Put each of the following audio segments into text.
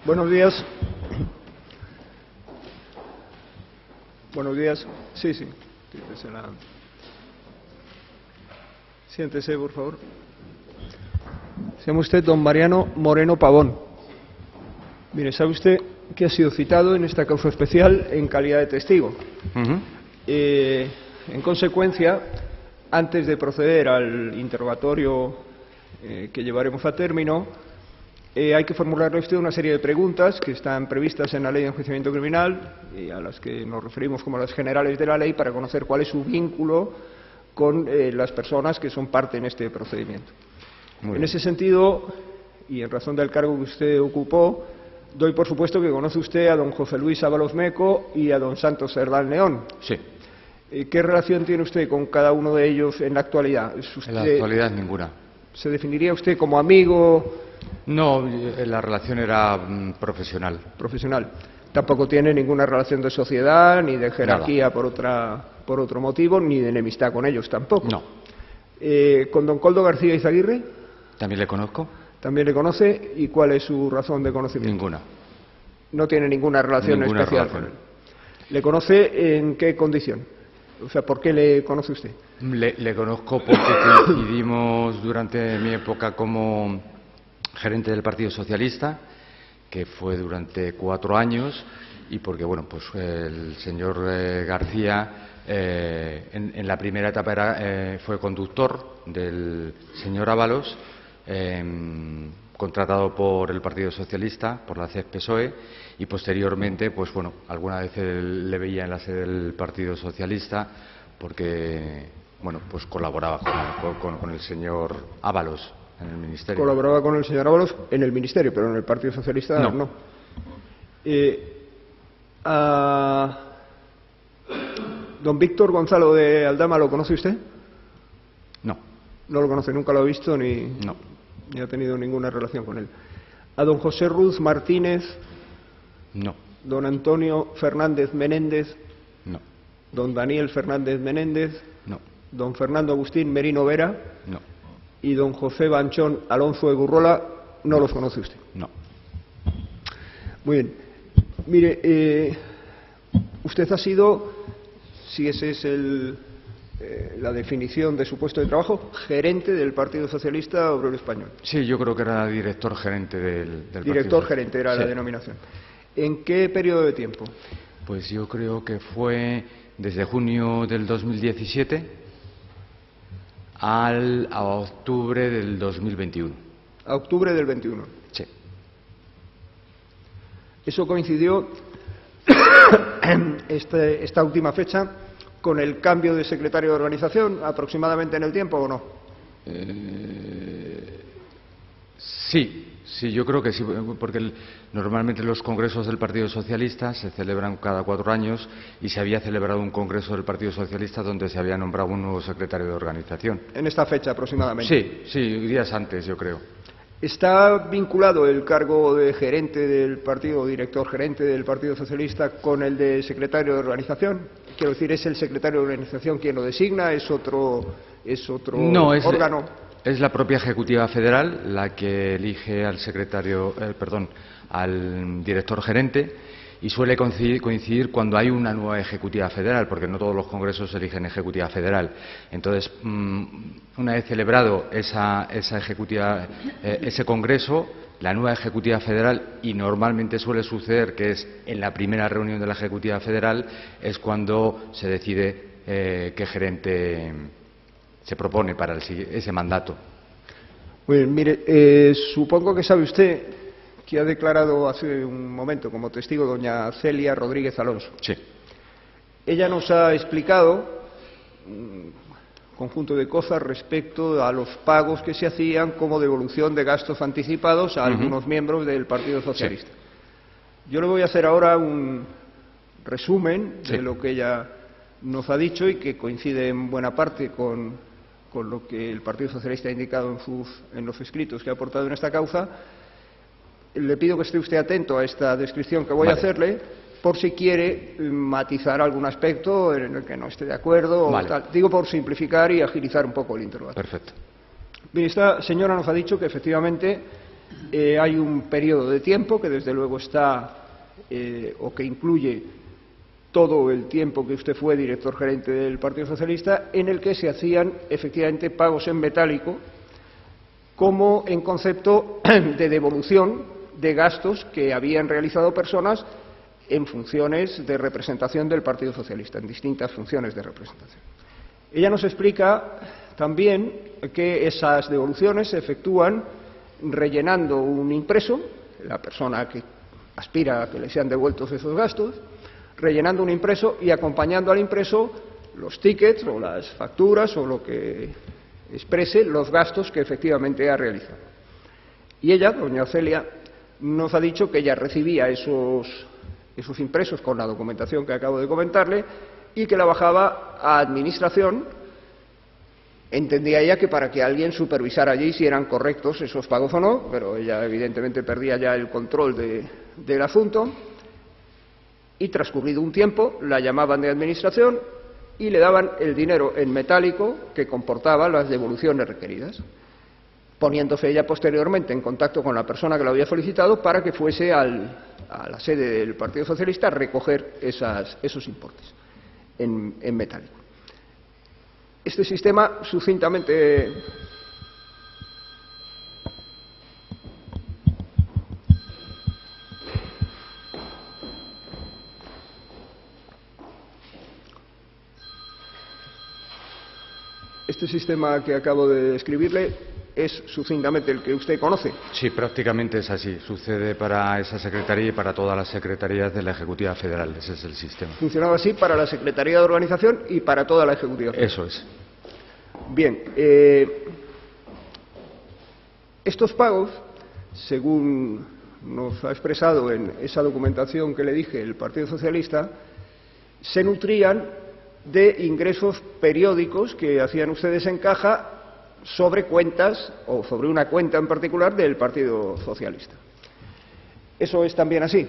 Buenos días. Buenos días. Sí. Siéntese, por favor. Se llama usted don Mariano Moreno Pavón. Mire, sabe usted que ha sido citado en esta causa especial en calidad de testigo. En consecuencia, antes de proceder al interrogatorio que llevaremos a término, hay que formularle a usted una serie de preguntas que están previstas en la Ley de Enjuiciamiento Criminal y a las que nos referimos como las generales de la ley, para conocer cuál es su vínculo con las personas que son parte en este procedimiento. En ese sentido, y en razón del cargo que usted ocupó, doy por supuesto que conoce usted a don José Luis Ábalos Meco y a don Santos Cerdán León. Sí. ¿Qué relación tiene usted con cada uno de ellos en la actualidad? En la actualidad ninguna. ¿Se definiría usted como amigo? No, la relación era profesional. Profesional. Tampoco tiene ninguna relación de sociedad, ni de jerarquía por otro motivo, ni de enemistad con ellos tampoco. No. ¿Con don Coldo García Izaguirre? ¿También le conozco? ¿También le conoce? ¿Y cuál es su razón de conocimiento? Ninguna. No tiene ninguna relación especial con él. ¿Le conoce en qué condición? O sea, ¿por qué le conoce usted? Le conozco porque coincidimos durante mi época como gerente del Partido Socialista, que fue durante 4 años, y porque, bueno, pues el señor García en la primera etapa fue conductor del señor Ábalos, contratado por el Partido Socialista, por la CES-PSOE, y posteriormente, pues bueno, alguna vez le veía en la sede del Partido Socialista porque, bueno, pues colaboraba con el señor Ábalos en el Ministerio. Colaboraba con el señor Ábalos en el Ministerio, pero en el Partido Socialista no. ¿Don Víctor Gonzalo de Aldama lo conoce usted? No. No lo conoce, nunca lo ha visto ni ha tenido ninguna relación con él. ¿A don José Ruz Martínez? No. ¿Don Antonio Fernández Menéndez? No. ¿Don Daniel Fernández Menéndez? No. ¿Don Fernando Agustín Merino Vera? No. ¿Y don José Banchón Alonso de Gurrola? ¿No los conoce usted? No. Muy bien. Mire, usted ha sido, si ese es la definición de su puesto de trabajo, gerente del Partido Socialista Obrero Español. Sí, yo creo que era director gerente del Partido. Director gerente era la denominación. ¿En qué periodo de tiempo? Pues yo creo que fue desde junio del 2017 a octubre del 2021. A octubre del 21. Sí. Eso coincidió esta última fecha con el cambio de secretario de organización, aproximadamente en el tiempo, ¿o no? Sí, yo creo que sí, porque normalmente los congresos del Partido Socialista se celebran cada 4 años y se había celebrado un congreso del Partido Socialista donde se había nombrado un nuevo secretario de organización. En esta fecha aproximadamente. Sí, días antes, yo creo. ¿Está vinculado el cargo de gerente del partido, director gerente del Partido Socialista, con el de secretario de organización? Quiero decir, ¿es el secretario de organización quien lo designa? ¿Es otro órgano? Es la propia Ejecutiva Federal la que elige al al director gerente, y suele coincidir cuando hay una nueva Ejecutiva Federal, porque no todos los congresos eligen Ejecutiva Federal. Entonces, una vez celebrado ese congreso, la nueva Ejecutiva Federal, y normalmente suele suceder que es en la primera reunión de la Ejecutiva Federal, es cuando se decide qué gerente se propone para ese mandato. Pues mire, supongo que sabe usted que ha declarado hace un momento como testigo doña Celia Rodríguez Alonso. Sí. Ella nos ha explicado un conjunto de cosas respecto a los pagos que se hacían como devolución de gastos anticipados a algunos miembros del Partido Socialista. Sí. Yo le voy a hacer ahora un resumen de lo que ella nos ha dicho y que coincide en buena parte con lo que el Partido Socialista ha indicado en los escritos que ha aportado en esta causa. Le pido que esté usted atento a esta descripción que voy a hacerle, por si quiere matizar algún aspecto en el que no esté de acuerdo. O tal. Digo por simplificar y agilizar un poco el interrogatorio. Perfecto. Bien, esta señora nos ha dicho que efectivamente Hay un periodo de tiempo que desde luego está o que incluye todo el tiempo que usted fue director gerente del Partido Socialista, en el que se hacían efectivamente pagos en metálico como en concepto de devolución de gastos que habían realizado personas en funciones de representación del Partido Socialista, en distintas funciones de representación. Ella nos explica también que esas devoluciones se efectúan rellenando un impreso, la persona que aspira a que le sean devueltos esos gastos, rellenando un impreso y acompañando al impreso los tickets o las facturas o lo que exprese los gastos que efectivamente ha realizado. Y ella, doña Celia, nos ha dicho que ella recibía esos impresos con la documentación que acabo de comentarle y que la bajaba a administración. Entendía ella que para que alguien supervisara allí si eran correctos esos pagos o no, pero ella evidentemente perdía ya el control del asunto. Y transcurrido un tiempo la llamaban de administración y le daban el dinero en metálico que comportaba las devoluciones requeridas, poniéndose ella posteriormente en contacto con la persona que lo había solicitado para que fuese a la sede del Partido Socialista a recoger esos importes en metálico. Este sistema, sucintamente, este sistema que acabo de describirle es sucintamente el que usted conoce. Sí, prácticamente es así. Sucede para esa secretaría y para todas las secretarías de la Ejecutiva Federal. Ese es el sistema. Funcionaba así para la Secretaría de Organización y para toda la Ejecutiva Federal. Eso es. Bien, estos pagos, según nos ha expresado en esa documentación que le dije el Partido Socialista, se nutrían de ingresos periódicos que hacían ustedes en caja sobre cuentas o sobre una cuenta en particular del Partido Socialista. ¿Eso es también así?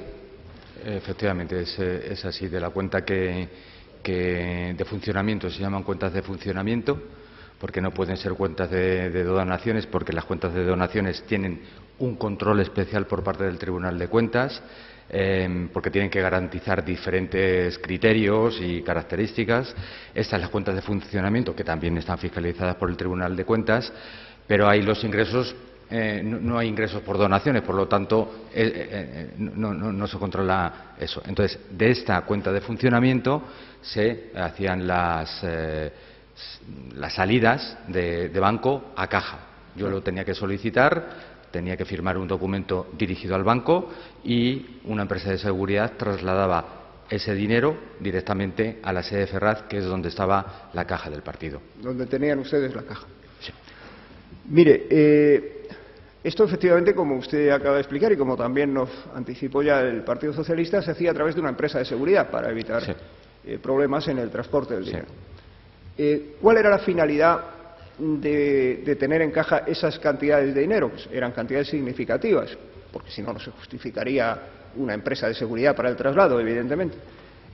Efectivamente, es así. De la cuenta que de funcionamiento se llaman cuentas de funcionamiento, porque no pueden ser cuentas de donaciones, porque las cuentas de donaciones tienen un control especial por parte del Tribunal de Cuentas, porque tienen que garantizar diferentes criterios y características. Estas las cuentas de funcionamiento, que también están fiscalizadas por el Tribunal de Cuentas, pero ahí los ingresos, no hay ingresos por donaciones, por lo tanto no se controla eso. Entonces, de esta cuenta de funcionamiento se hacían las salidas de banco a caja. Yo lo tenía que solicitar, tenía que firmar un documento dirigido al banco y una empresa de seguridad trasladaba ese dinero directamente a la sede de Ferraz, que es donde estaba la caja del partido. Donde tenían ustedes la caja. Sí. Mire, esto efectivamente, como usted acaba de explicar y como también nos anticipó ya el Partido Socialista, se hacía a través de una empresa de seguridad para evitar problemas en el transporte del dinero. ¿Cuál era la finalidad de tener en caja esas cantidades de dinero? Pues eran cantidades significativas, porque si no, no se justificaría una empresa de seguridad para el traslado, evidentemente.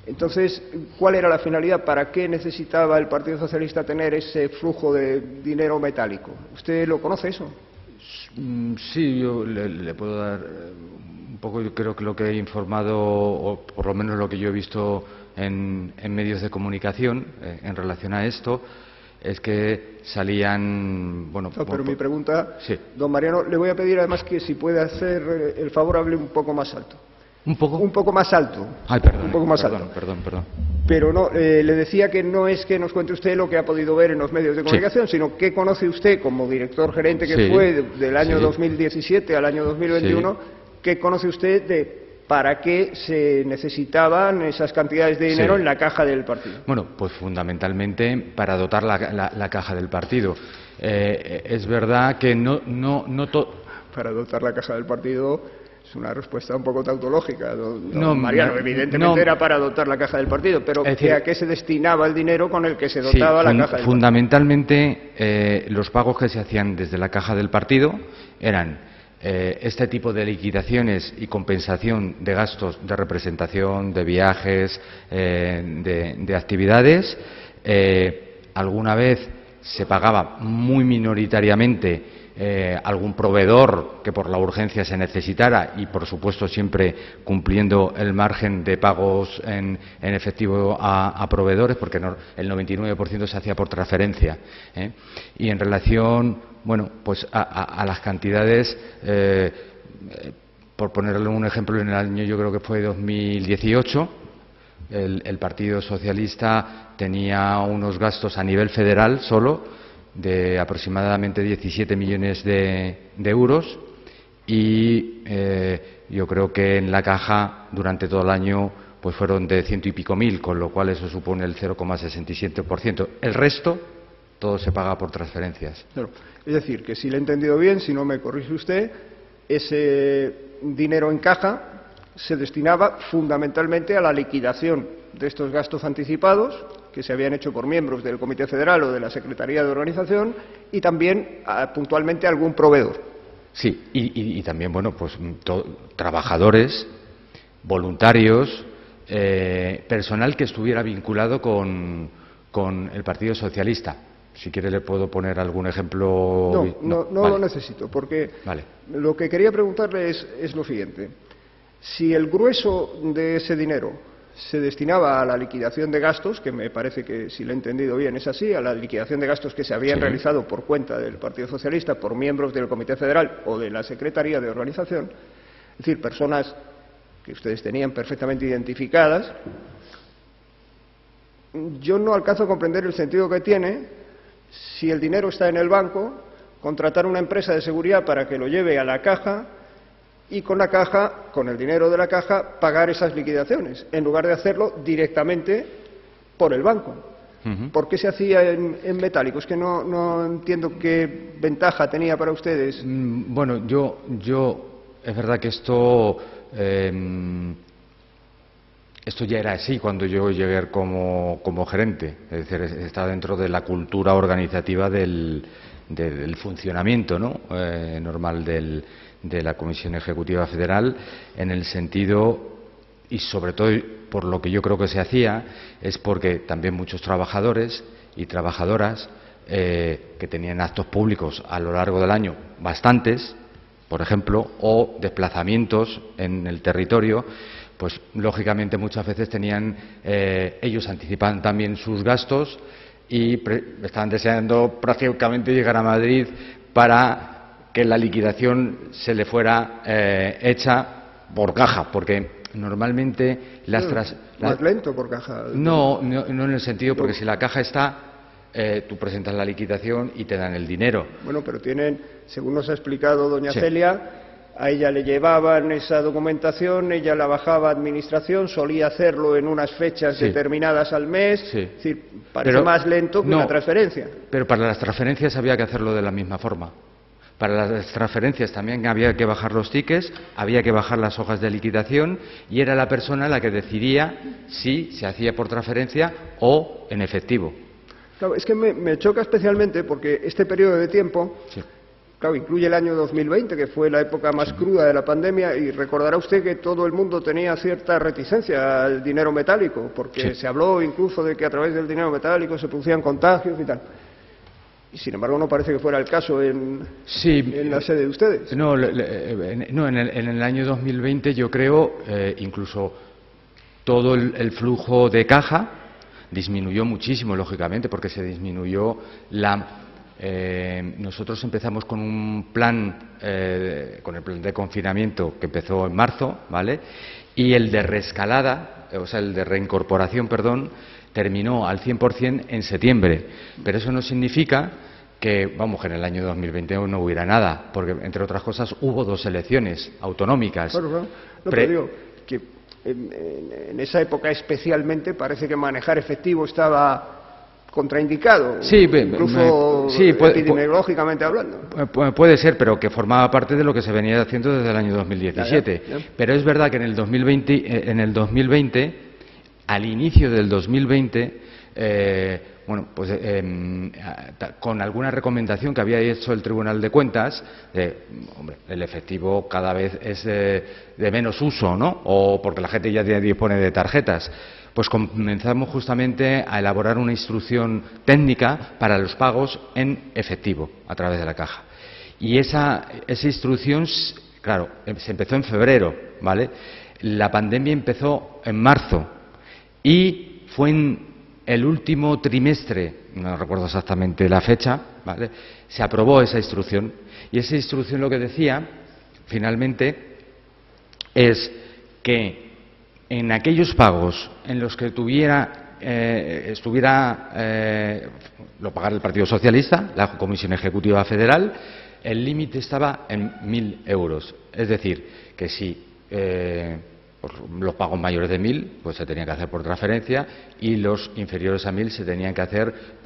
Entonces, ¿cuál era la finalidad? ¿Para qué necesitaba el Partido Socialista tener ese flujo de dinero metálico? ¿Usted lo conoce eso? Sí, yo le puedo dar un poco. Yo creo que lo que he informado, o por lo menos lo que yo he visto en medios de comunicación en relación a esto, es que salían, bueno... No, pero mi pregunta, sí. Don Mariano, le voy a pedir además que si puede hacer el favor, hable un poco más alto. ¿Un poco? Un poco más alto. Ay, perdón. Un poco más alto. Perdón. Pero no, le decía que no es que nos cuente usted lo que ha podido ver en los medios de comunicación, sino qué conoce usted como director gerente que fue del año 2017 al año 2021, qué conoce usted de para qué se necesitaban esas cantidades de dinero en la caja del partido. Bueno, pues fundamentalmente para dotar la caja del partido. Es verdad que Para dotar la caja del partido es una respuesta un poco tautológica, don Mariano. Evidentemente era para dotar la caja del partido, pero ¿a qué se destinaba el dinero con el que se dotaba la caja del partido? Fundamentalmente, los pagos que se hacían desde la caja del partido eran este tipo de liquidaciones y compensación de gastos de representación, de viajes, de actividades. Alguna vez se pagaba muy minoritariamente algún proveedor que por la urgencia se necesitara y, por supuesto, siempre cumpliendo el margen de pagos en efectivo a proveedores, porque el 99% se hacía por transferencia. Y en relación, bueno, pues a las cantidades, por ponerle un ejemplo, en el año, yo creo que fue 2018, el Partido Socialista tenía unos gastos a nivel federal solo de aproximadamente 17 millones de euros y yo creo que en la caja durante todo el año pues fueron de 100 y pico mil, con lo cual eso supone el 0,67%. El resto todo se paga por transferencias. Claro. Es decir, que si le he entendido bien, si no me corrige usted, ese dinero en caja se destinaba fundamentalmente a la liquidación de estos gastos anticipados que se habían hecho por miembros del Comité Federal o de la Secretaría de Organización y también puntualmente a algún proveedor. Sí, y también, bueno, pues trabajadores, voluntarios, personal que estuviera vinculado con el Partido Socialista. Si quiere le puedo poner algún ejemplo. No vale. Lo necesito, porque vale. Lo que quería preguntarle es lo siguiente. Si el grueso de ese dinero se destinaba a la liquidación de gastos, que me parece que, si lo he entendido bien, es así, a la liquidación de gastos que se habían realizado por cuenta del Partido Socialista, por miembros del Comité Federal o de la Secretaría de Organización, es decir, personas que ustedes tenían perfectamente identificadas, yo no alcanzo a comprender el sentido que tiene, si el dinero está en el banco, contratar una empresa de seguridad para que lo lleve a la caja y con la caja, con el dinero de la caja, pagar esas liquidaciones, en lugar de hacerlo directamente por el banco. ¿Por qué se hacía en metálico? Es que no entiendo qué ventaja tenía para ustedes. Bueno, es verdad que esto ya era así cuando yo llegué como gerente, es decir, está dentro de la cultura organizativa del funcionamiento, ¿no? Normal de la Comisión Ejecutiva Federal, en el sentido, y sobre todo por lo que yo creo que se hacía, es porque también muchos trabajadores y trabajadoras que tenían actos públicos a lo largo del año, bastantes, por ejemplo, o desplazamientos en el territorio, pues lógicamente muchas veces ellos anticipaban también sus gastos y estaban deseando prácticamente llegar a Madrid para que la liquidación se le fuera hecha por caja, porque normalmente más lento por caja. No en el sentido, porque si la caja está, tú presentas la liquidación y te dan el dinero. Bueno, pero tienen, según nos ha explicado doña Celia, a ella le llevaban esa documentación, ella la bajaba a administración, solía hacerlo en unas fechas determinadas al mes, es decir, parece más lento que una transferencia. Pero para las transferencias había que hacerlo de la misma forma. Para las transferencias también había que bajar los tickets, había que bajar las hojas de liquidación y era la persona la que decidía si se hacía por transferencia o en efectivo. Claro, es que me choca especialmente porque este periodo de tiempo, claro, incluye el año 2020, que fue la época más cruda de la pandemia, y recordará usted que todo el mundo tenía cierta reticencia al dinero metálico, porque se habló incluso de que a través del dinero metálico se producían contagios y tal. Y sin embargo no parece que fuera el caso en la sede de ustedes. No, en el año 2020 yo creo incluso todo el flujo de caja disminuyó muchísimo, lógicamente, porque se disminuyó nosotros empezamos con un plan, con el plan de confinamiento que empezó en marzo, ¿vale? Y el de reescalada, o sea, el de reincorporación, perdón, terminó al 100% en septiembre, pero eso no significa que, vamos, que en el año 2020 no hubiera nada, porque, entre otras cosas, hubo 2 elecciones autonómicas. Claro. No, pero digo que en esa época especialmente parece que manejar efectivo estaba contraindicado, incluso epidemiológicamente hablando. Puede ser, pero que formaba parte de lo que se venía haciendo desde el año 2017. Ya. Pero es verdad que en el 2020, al inicio del 2020, bueno, pues con alguna recomendación que había hecho el Tribunal de Cuentas, hombre, el efectivo cada vez es de menos uso, ¿no? O porque la gente ya dispone de tarjetas. Pues comenzamos justamente a elaborar una instrucción técnica para los pagos en efectivo a través de la caja. Y esa instrucción, claro, se empezó en febrero, ¿vale? La pandemia empezó en marzo y fue en el último trimestre, no recuerdo exactamente la fecha, ¿vale?, se aprobó esa instrucción. Y esa instrucción lo que decía, finalmente, es que en aquellos pagos en los que lo pagara el Partido Socialista, la Comisión Ejecutiva Federal, el límite estaba en 1.000 euros. Es decir, que si pues los pagos mayores de 1.000 pues se tenían que hacer por transferencia y los inferiores a 1.000 se tenían que hacer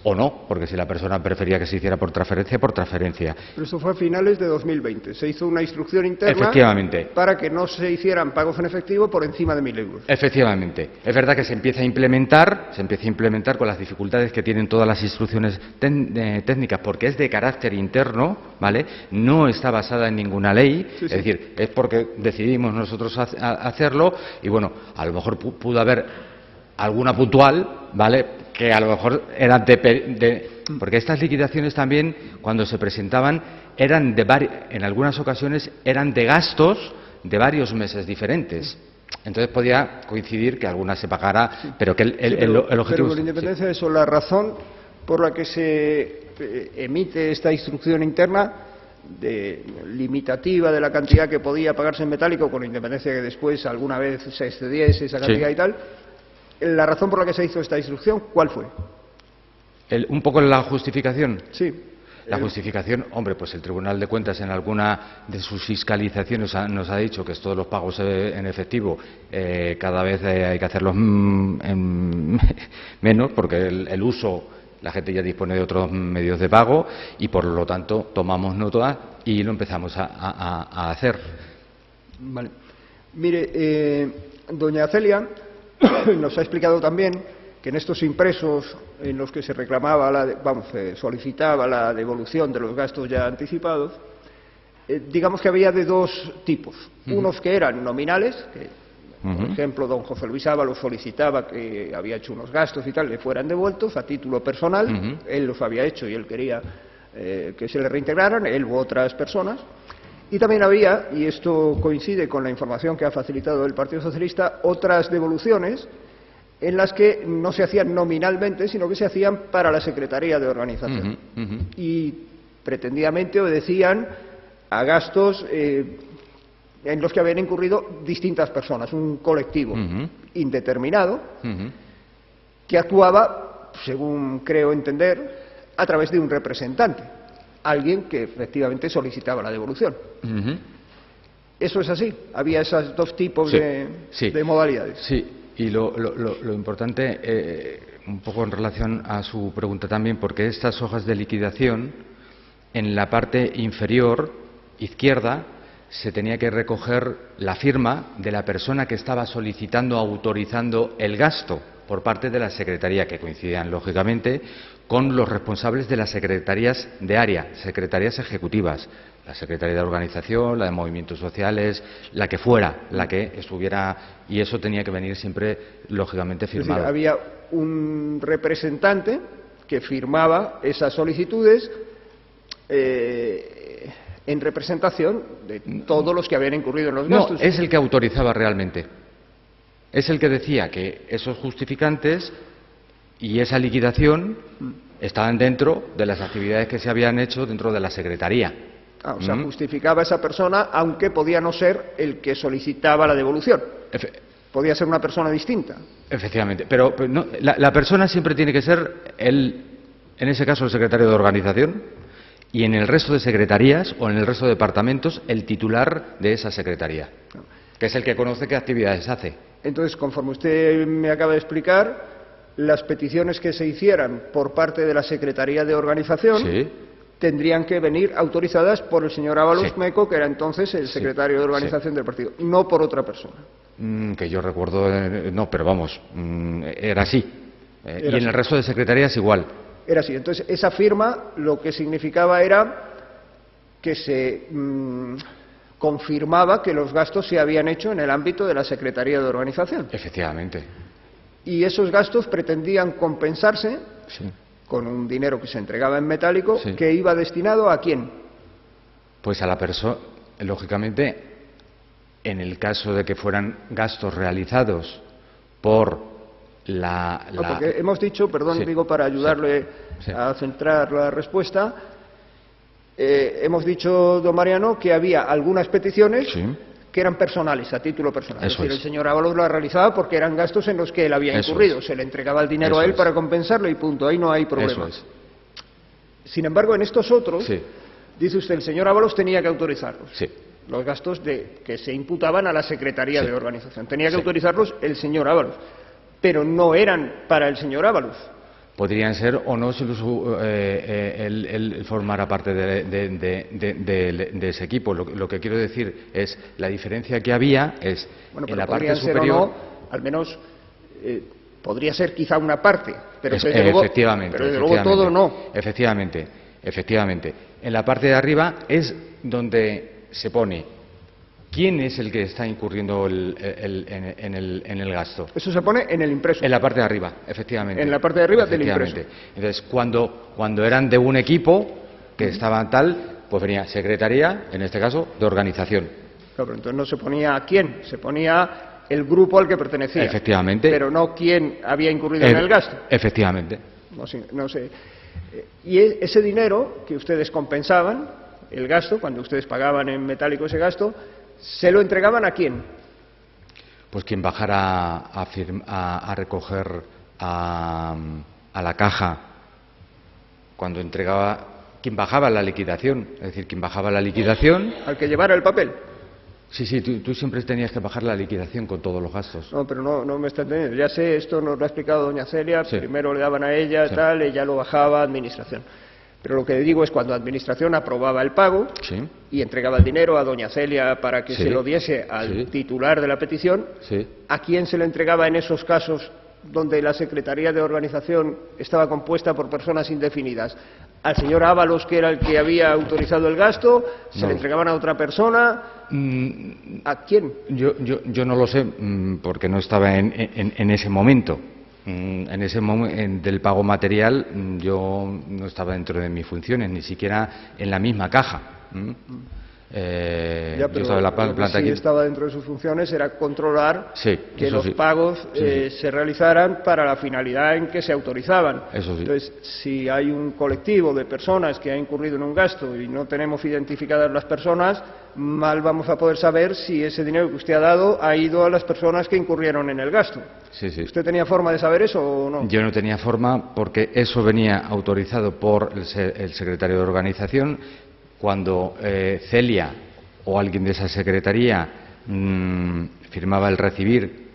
o no, porque si la persona prefería que se hiciera por transferencia. Pero eso fue a finales de 2020. Se hizo una instrucción interna. Efectivamente. Para que no se hicieran pagos en efectivo por encima de 1.000 euros. Efectivamente. Es verdad que se empieza a implementar con las dificultades que tienen todas las instrucciones técnicas, porque es de carácter interno, ¿vale? No está basada en ninguna ley, sí. Es decir, es porque decidimos nosotros hacerlo y bueno, a lo mejor pudo haber alguna puntual, ¿vale?, que a lo mejor eran porque estas liquidaciones también, cuando se presentaban, eran en algunas ocasiones eran de gastos de varios meses diferentes. Entonces podía coincidir que alguna se pagara, pero que el objetivo... Pero con independencia de eso, la razón por la que se emite esta instrucción interna limitativa de la cantidad que podía pagarse en metálico, con independencia de que después alguna vez se excediese esa cantidad y tal, la razón por la que se hizo esta instrucción, ¿cuál fue? Un poco la justificación. Sí. La justificación, hombre, pues el Tribunal de Cuentas en alguna de sus fiscalizaciones nos ha dicho que todos los pagos en efectivo cada vez hay que hacerlos menos, porque el uso, la gente ya dispone de otros medios de pago y por lo tanto tomamos nota y lo empezamos a hacer. Vale. Mire, doña Celia nos ha explicado también que en estos impresos en los que se reclamaba, solicitaba la devolución de los gastos ya anticipados, digamos que había de dos tipos. Unos que eran nominales, que, por ejemplo, don José Luis Ábalos solicitaba que había hecho unos gastos y tal, le fueran devueltos a título personal, él los había hecho y él quería que se le reintegraran, él u otras personas. Y también había, y esto coincide con la información que ha facilitado el Partido Socialista, otras devoluciones en las que no se hacían nominalmente, sino que se hacían para la Secretaría de Organización. Y pretendidamente obedecían a gastos en los que habían incurrido distintas personas, un colectivo indeterminado que actuaba, según creo entender, a través de un representante, alguien que efectivamente solicitaba la devolución. ¿Eso es así? ¿Había esos dos tipos de modalidades? Sí, y lo importante, un poco en relación a su pregunta también, porque estas hojas de liquidación, en la parte inferior izquierda, se tenía que recoger la firma de la persona que estaba solicitando, autorizando el gasto por parte de la Secretaría, que coincidían, lógicamente, con los responsables de las secretarías de área, secretarías ejecutivas, la Secretaría de Organización, la de Movimientos Sociales, la que fuera, la que estuviera, y eso tenía que venir siempre, lógicamente, firmado. Es decir, había un representante que firmaba esas solicitudes en representación de todos los que habían incurrido en los gastos. No, es el que autorizaba realmente. Es el que decía que esos justificantes y esa liquidación estaban dentro de las actividades que se habían hecho dentro de la Secretaría. O sea, justificaba a esa persona, aunque podía no ser el que solicitaba la devolución. Podía ser una persona distinta. Efectivamente, pero no, la persona siempre tiene que ser, en ese caso, el secretario de Organización, y en el resto de secretarías o en el resto de departamentos, el titular de esa secretaría, que es el que conoce qué actividades hace. Entonces, conforme usted me acaba de explicar, las peticiones que se hicieran por parte de la Secretaría de Organización tendrían que venir autorizadas por el señor Ábalos Meco, que era entonces el secretario de Organización del partido, no por otra persona. Que yo recuerdo, no, pero vamos, era así. Y en el resto de secretarías igual. Era así. Entonces, esa firma lo que significaba era que se confirmaba que los gastos se habían hecho en el ámbito de la Secretaría de Organización. Efectivamente. Y esos gastos pretendían compensarse Sí. con un dinero que se entregaba en metálico, Sí. que iba destinado ¿a quién? Pues a la persona, lógicamente, en el caso de que fueran gastos realizados por Porque hemos dicho, perdón, Sí. digo para ayudarle Sí. a centrar la respuesta, hemos dicho, don Mariano, que había algunas peticiones Sí. que eran personales, a título personal. Eso es decir, es. el señor Ábalos lo realizaba porque eran gastos en los que él había Eso incurrido. es. Se le entregaba el dinero Eso a él es. para compensarlo y punto. Ahí no hay problema. Eso es. Sin embargo, en estos otros, Sí. dice usted, el señor Ábalos tenía que autorizarlos. Sí. Los gastos que se imputaban a la Secretaría Sí. de Organización. Tenía que Sí. autorizarlos el señor Ábalos. Pero no eran para el señor Ábalos. Podrían ser o no si él formara parte de ese equipo. Lo que quiero decir es, la diferencia que había es Bueno, en pero la parte podrían ser superior. o no, al menos podría ser quizá una parte, pero desde Efectivamente. luego todo no. Efectivamente. En la parte de arriba es donde se pone quién es el que está incurriendo en el gasto. Eso se pone en el impreso. En la parte de arriba, efectivamente. En la parte de arriba del Efectivamente. Entonces, cuando eran de un equipo que estaban tal, pues venía secretaría, en este caso, de organización. Claro, pero entonces no se ponía a quién, se ponía el grupo al que pertenecía. Efectivamente. Pero no quién había incurrido en el gasto. Efectivamente. No sé. Y ese dinero que ustedes compensaban, el gasto, cuando ustedes pagaban en metálico ese gasto, ¿se lo entregaban a quién? Pues quien bajara a recoger a la caja cuando entregaba, quien bajaba la liquidación, es decir, quien bajaba la liquidación. Al que llevara el papel. Sí, tú siempre tenías que bajar la liquidación con todos los gastos. No, pero no me está entendiendo. Ya sé, esto nos lo ha explicado doña Celia, Sí. primero le daban a ella, Sí. tal, ella lo bajaba a administración. Pero lo que digo es cuando administración aprobaba el pago Sí. y entregaba el dinero a doña Celia para que Sí. se lo diese al Sí. titular de la petición, Sí. ¿a quién se le entregaba en esos casos donde la Secretaría de Organización estaba compuesta por personas indefinidas? ¿Al señor Ábalos, que era el que había autorizado el gasto? ¿Se No. le entregaban a otra persona? ¿A quién? Yo no lo sé, porque no estaba en ese momento. En ese momento del pago material, yo no estaba dentro de mis funciones, ni siquiera en la misma caja. Ya, pero yo estaba en la lo que planta sí aquí. estaba dentro de sus funciones era controlar Sí, que eso los sí. pagos Sí. se realizaran para la finalidad en que se autorizaban. Eso sí. Entonces, si hay un colectivo de personas que ha incurrido en un gasto y no tenemos identificadas las personas, mal vamos a poder saber si ese dinero que usted ha dado ha ido a las personas que incurrieron en el gasto. Sí. ¿Usted tenía forma de saber eso o no? Yo no tenía forma porque eso venía autorizado por el secretario de organización. Cuando Celia o alguien de esa secretaría firmaba el recibir,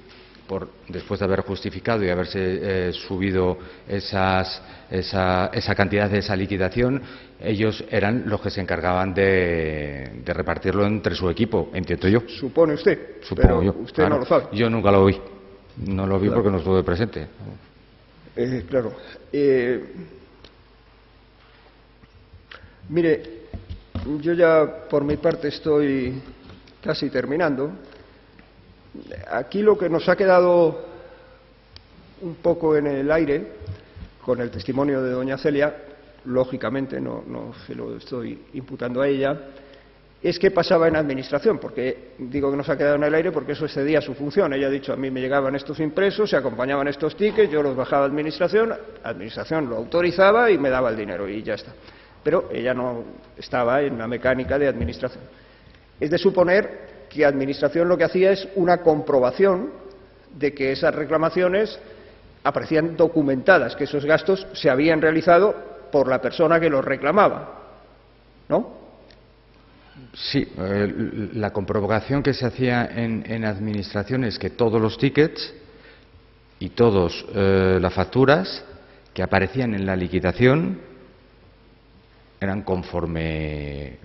después de haber justificado y haberse subido esa cantidad de esa liquidación, ellos eran los que se encargaban de repartirlo entre su equipo, entiendo yo. Supone usted, Supongo pero yo. usted Claro. no lo sabe. Yo nunca lo vi. No lo vi Claro. porque no estuve presente. Claro. Mire, yo ya por mi parte estoy casi terminando. Aquí lo que nos ha quedado un poco en el aire, con el testimonio de doña Celia, lógicamente no se lo estoy imputando a ella, es qué pasaba en administración, porque digo que nos ha quedado en el aire porque eso excedía su función. Ella ha dicho, a mí me llegaban estos impresos, se acompañaban estos tickets, yo los bajaba a administración lo autorizaba y me daba el dinero y ya está. Pero ella no estaba en la mecánica de administración. Es de suponer que administración lo que hacía es una comprobación de que esas reclamaciones aparecían documentadas, que esos gastos se habían realizado por la persona que los reclamaba, ¿no? Sí, la comprobación que se hacía en administración es que todos los tickets y todas las facturas que aparecían en la liquidación eran conforme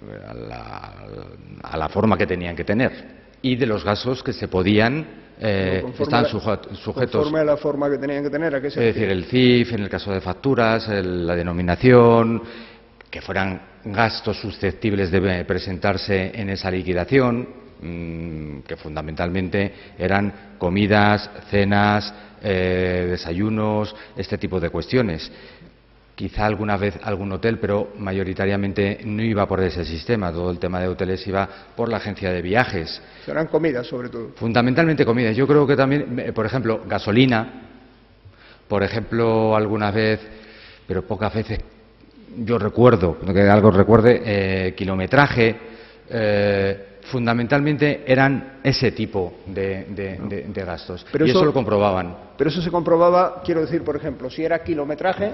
a la forma que tenían que tener y de los gastos que se podían están sujetos. Conforme a la forma que tenían que tener, ¿a qué se Es decir, el CIF, en el caso de facturas, la denominación, que fueran gastos susceptibles de presentarse en esa liquidación, que fundamentalmente eran comidas, cenas, desayunos, este tipo de cuestiones. Quizá alguna vez algún hotel, pero mayoritariamente no iba por ese sistema. Todo el tema de hoteles iba por la agencia de viajes. Serán comidas, sobre todo. Fundamentalmente comidas. Yo creo que también, por ejemplo, gasolina, por ejemplo, alguna vez, pero pocas veces, yo recuerdo, que algo recuerde, kilometraje, fundamentalmente eran ese tipo de gastos. Pero y eso lo comprobaban. Pero eso se comprobaba, quiero decir, por ejemplo, si era kilometraje,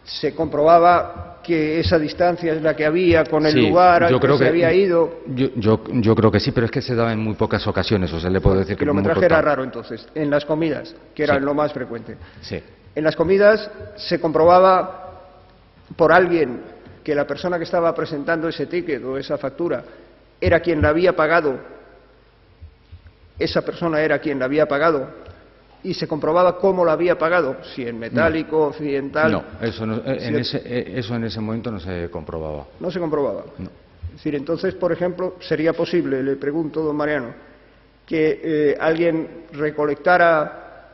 se comprobaba que esa distancia es la que había con el lugar al que se había ido. Yo creo que sí, pero es que se daba en muy pocas ocasiones, o sea, le puedo decir que kilometraje era raro, entonces, en las comidas, que era lo más frecuente. Sí. En las comidas se comprobaba por alguien que la persona que estaba presentando ese ticket o esa factura era quien la había pagado, esa persona era quien la había pagado, y se comprobaba cómo la había pagado, si en metálico, si en tal. No, eso, eso en ese momento no se comprobaba. No se comprobaba. No. Es decir, entonces, por ejemplo, sería posible, le pregunto, don Mariano, que alguien recolectara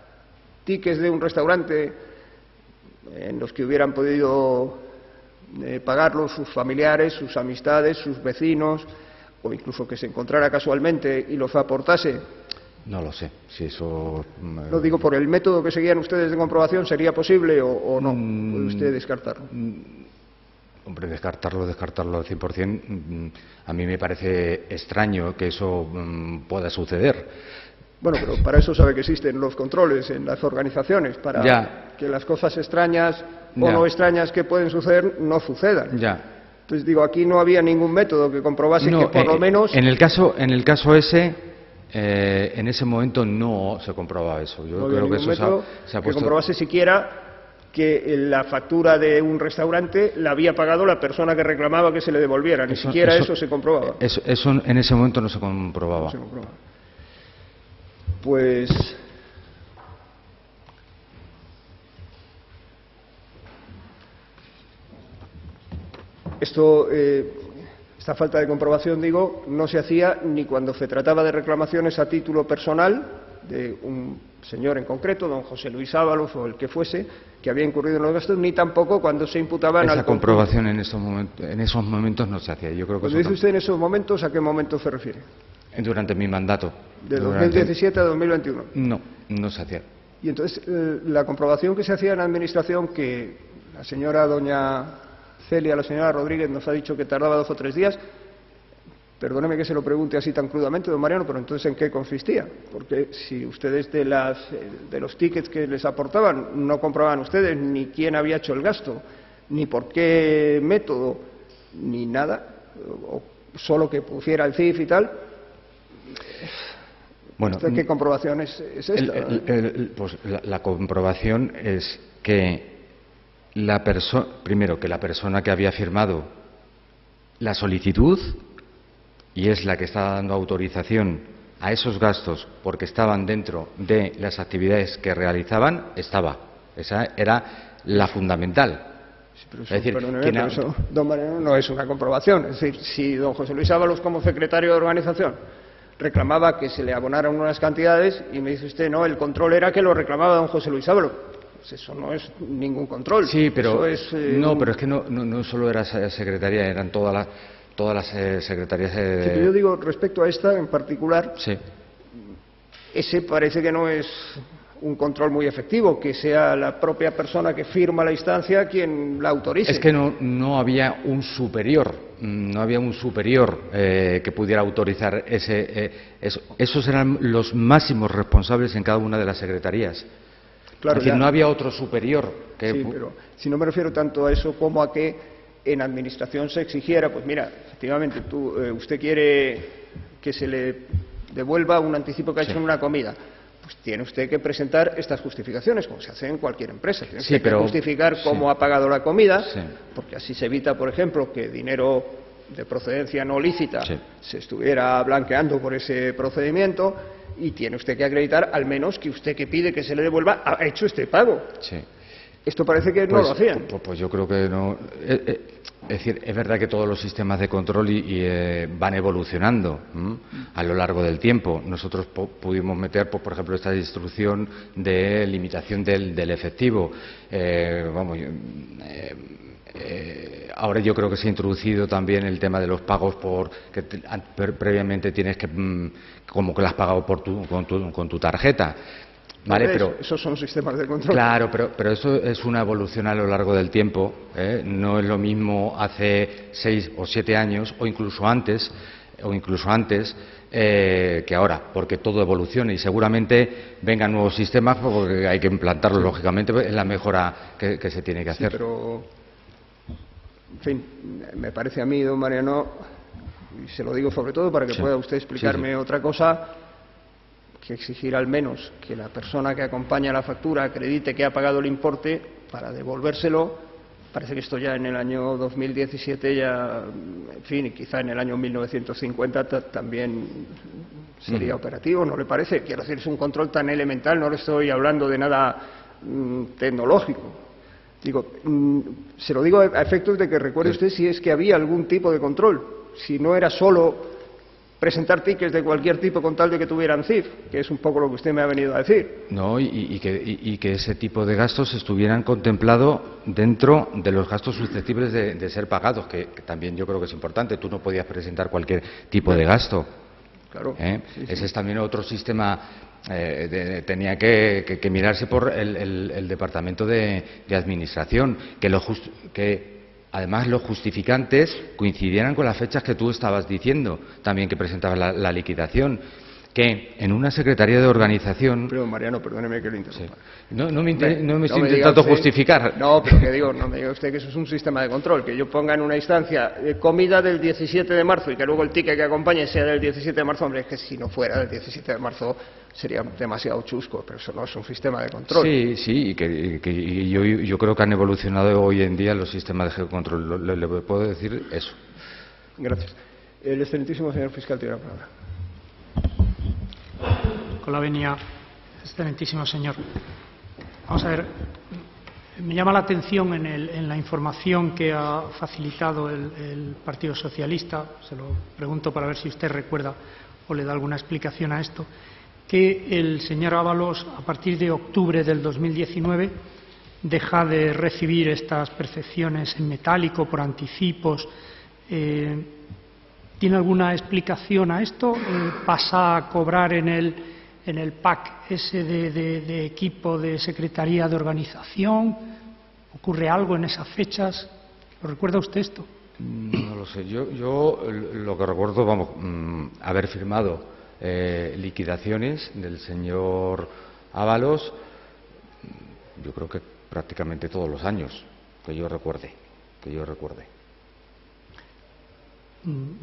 tickets de un restaurante en los que hubieran podido pagarlos sus familiares, sus amistades, sus vecinos, o incluso que se encontrara casualmente y los aportase. No lo sé, si eso... Lo digo por el método que seguían ustedes de comprobación, ¿sería posible o no? ¿Puede usted descartarlo? Hombre, descartarlo al 100%, a mí me parece extraño que eso pueda suceder. Bueno, pero para eso sabe que existen los controles en las organizaciones, para que las cosas extrañas o no extrañas que pueden suceder no sucedan. Entonces digo, aquí no había ningún método que comprobase que por lo menos... En el caso ese... en ese momento no se comprobaba eso. Yo creo que eso se ha puesto... que comprobase siquiera que la factura de un restaurante la había pagado la persona que reclamaba que se le devolviera. Ni siquiera eso se comprobaba. Eso en ese momento no se comprobaba. No se comprobaba. Pues... esta falta de comprobación, digo, no se hacía ni cuando se trataba de reclamaciones a título personal de un señor en concreto, don José Luis Ábalos o el que fuese, que había incurrido en los gastos, ni tampoco cuando se imputaban al... Esa comprobación en esos momentos no se hacía. Yo creo que cuando dice usted en esos momentos, ¿a qué momentos se refiere? Durante mi mandato. ¿De 2017 a 2021? No se hacía. Y entonces, la comprobación que se hacía en la Administración, que la señora doña Celia, la señora Rodríguez, nos ha dicho que tardaba 2 o 3 días. Perdóneme que se lo pregunte así tan crudamente, don Mariano, pero entonces ¿en qué consistía? Porque si ustedes de los tickets que les aportaban no comprobaban ustedes ni quién había hecho el gasto, ni por qué método, ni nada, o solo que pusiera el CIF y tal. Bueno, ¿qué comprobación es esta? Pues la comprobación es que primero, que la persona que había firmado la solicitud y es la que está dando autorización a esos gastos porque estaban dentro de las actividades que realizaban, esa era la fundamental. Sí, pero eso, es decir, pero eso, don Mariano, no es una comprobación. Es decir, si don José Luis Ábalos, como secretario de organización, reclamaba que se le abonaran unas cantidades y me dice usted, no, el control era que lo reclamaba don José Luis Ábalos. Pues eso no es ningún control. Sí, pero pero es que no solo era esa secretaría, eran todas las secretarías. Sí, pero yo digo, respecto a esta en particular, ese parece que no es un control muy efectivo, que sea la propia persona que firma la instancia quien la autorice. Es que no había un superior, que pudiera autorizar esos eran los máximos responsables en cada una de las secretarías. Claro, es decir, no había otro superior que... Sí, pero si no me refiero tanto a eso como a que en administración se exigiera, pues mira, efectivamente, usted quiere que se le devuelva un anticipo que ha hecho en una comida, pues tiene usted que presentar estas justificaciones, como se hace en cualquier empresa. Tiene usted que justificar cómo ha pagado la comida, porque así se evita, por ejemplo, que dinero de procedencia no lícita se estuviera blanqueando por ese procedimiento. y tiene usted que acreditar al menos que usted que pide que se le devuelva ha hecho este pago. Sí. Esto parece que no lo hacían. Pues yo creo que no. Es decir, es verdad que todos los sistemas de control van evolucionando a lo largo del tiempo. Nosotros pudimos meter, por ejemplo, esta instrucción de limitación del efectivo. Ahora yo creo que se ha introducido también el tema de los pagos que previamente tienes que como que lo has pagado con tu tarjeta. Vale, pero esos son sistemas de control. Claro, pero eso es una evolución a lo largo del tiempo, ¿eh? No es lo mismo hace 6 o 7 años o incluso antes que ahora, porque todo evoluciona y seguramente vengan nuevos sistemas porque hay que implantarlos, lógicamente, es la mejora que se tiene que hacer. Sí, pero, en fin, me parece a mí, don Mariano, y se lo digo sobre todo para que pueda usted explicarme otra cosa, que exigir al menos que la persona que acompaña la factura acredite que ha pagado el importe para devolvérselo. Parece que esto ya en el año 2017 ya, en fin, y quizá en el año 1950 también sería operativo, ¿no le parece? Quiero decir, es un control tan elemental, no le estoy hablando de nada tecnológico. Digo, se lo digo a efectos de que recuerde usted si es que había algún tipo de control, si no era solo presentar tickets de cualquier tipo con tal de que tuvieran CIF, que es un poco lo que usted me ha venido a decir. No, y que ese tipo de gastos estuvieran contemplados dentro de los gastos susceptibles de ser pagados, que también yo creo que es importante. Tú no podías presentar cualquier tipo de gasto. Claro. Sí. Ese es también otro sistema. Tenía que mirarse por el Departamento de Administración, que además los justificantes coincidieran con las fechas que tú estabas diciendo, también que presentabas la liquidación, que en una secretaría de organización... Pero Mariano, perdóneme que le interrumpa. Sí. No me estoy intentando justificar. No, pero que digo, no me diga usted que eso es un sistema de control, que yo ponga en una instancia comida del 17 de marzo y que luego el ticket que acompañe sea del 17 de marzo, hombre, es que si no fuera del 17 de marzo sería demasiado chusco, pero eso no es un sistema de control. Sí, y yo creo que han evolucionado hoy en día los sistemas de control. Le puedo decir eso. Gracias. El excelentísimo señor fiscal tiene la palabra. Con la venia, excelentísimo señor. Vamos a ver, me llama la atención en la información que ha facilitado el Partido Socialista, se lo pregunto para ver si usted recuerda o le da alguna explicación a esto, que el señor Ábalos, a partir de octubre del 2019, deja de recibir estas percepciones en metálico por anticipos. ¿Tiene alguna explicación a esto? ¿Pasa a cobrar en el PAC ese de equipo de Secretaría de Organización? ¿Ocurre algo en esas fechas? ¿Lo recuerda usted esto? No lo sé. Yo lo que recuerdo, haber firmado liquidaciones del señor Ábalos, yo creo que prácticamente todos los años, que yo recuerde.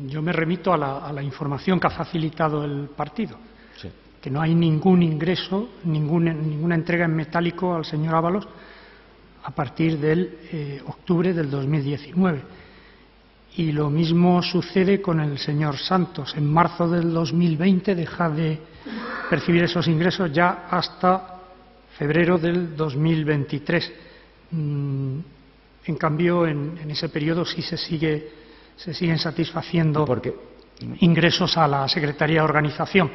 Yo me remito a la información que ha facilitado el partido, sí, que no hay ningún ingreso, ninguna entrega en metálico al señor Ábalos a partir del octubre del 2019. Y lo mismo sucede con el señor Santos. En marzo del 2020 deja de percibir esos ingresos ya hasta febrero del 2023. En cambio, en ese periodo sí se siguen satisfaciendo ingresos a la Secretaría de Organización.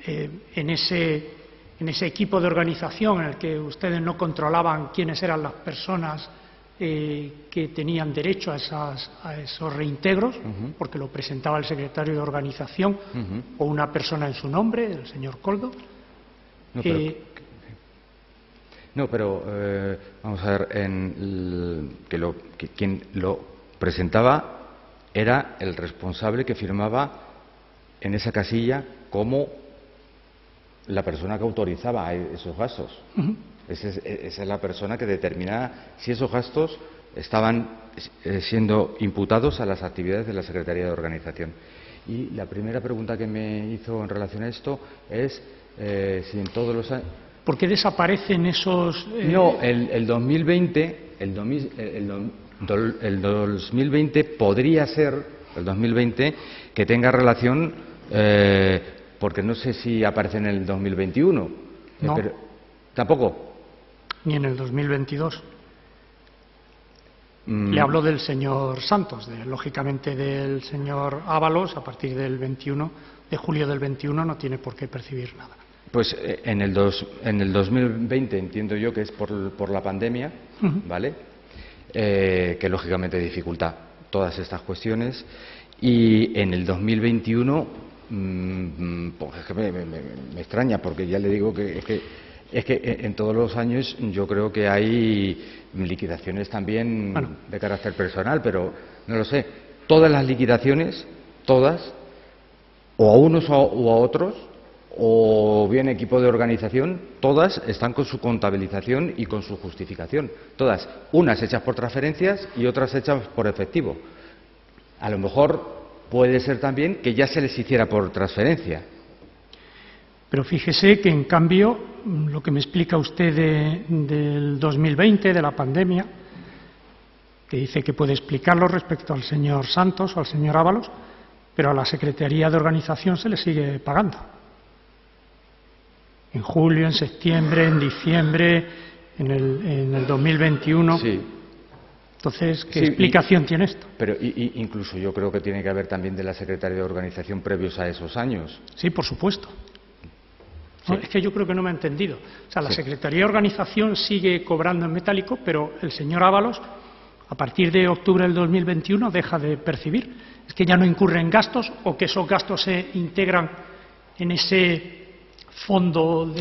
En ese equipo de organización en el que ustedes no controlaban quiénes eran las personas que tenían derecho a esos reintegros, porque lo presentaba el secretario de Organización o una persona en su nombre, el señor Coldo. Pero vamos a ver, quien lo presentaba era el responsable que firmaba en esa casilla como la persona que autorizaba esos gastos. Esa es la persona que determina si esos gastos estaban siendo imputados a las actividades de la Secretaría de Organización. Y la primera pregunta que me hizo en relación a esto es si en todos los años... ¿Por qué desaparecen esos...? No, el 2020, el 2020 podría ser, el 2020, que tenga relación porque no sé si aparece en el 2021. No. ¿Tampoco? Ni en el 2022. Le hablo del señor Santos, lógicamente del señor Ábalos, a partir del 21 de julio del 21 no tiene por qué percibir nada. Pues en el 2020 entiendo yo que es por la pandemia, ¿vale? Que lógicamente dificulta todas estas cuestiones. Y en el 2021, pues es que me extraña, porque ya le digo que es que en todos los años yo creo que hay liquidaciones también de carácter personal, pero no lo sé. Todas las liquidaciones, todas, o a unos o a otros, o bien equipo de organización, todas están con su contabilización y con su justificación. Todas, unas hechas por transferencias y otras hechas por efectivo. A lo mejor puede ser también que ya se les hiciera por transferencia. Pero fíjese que, en cambio, lo que me explica usted del 2020, de la pandemia, que dice que puede explicarlo respecto al señor Santos o al señor Ábalos, pero a la Secretaría de Organización se le sigue pagando. En julio, en septiembre, en diciembre, en el 2021. Sí. Entonces, ¿qué explicación tiene esto? Pero incluso yo creo que tiene que haber también de la Secretaría de Organización previos a esos años. Sí, por supuesto. Sí. No, es que yo creo que no me ha entendido. O sea, la Secretaría de Organización sigue cobrando en metálico, pero el señor Ábalos, a partir de octubre del 2021, deja de percibir. Es que ya no incurre en gastos, o que esos gastos se integran en ese fondo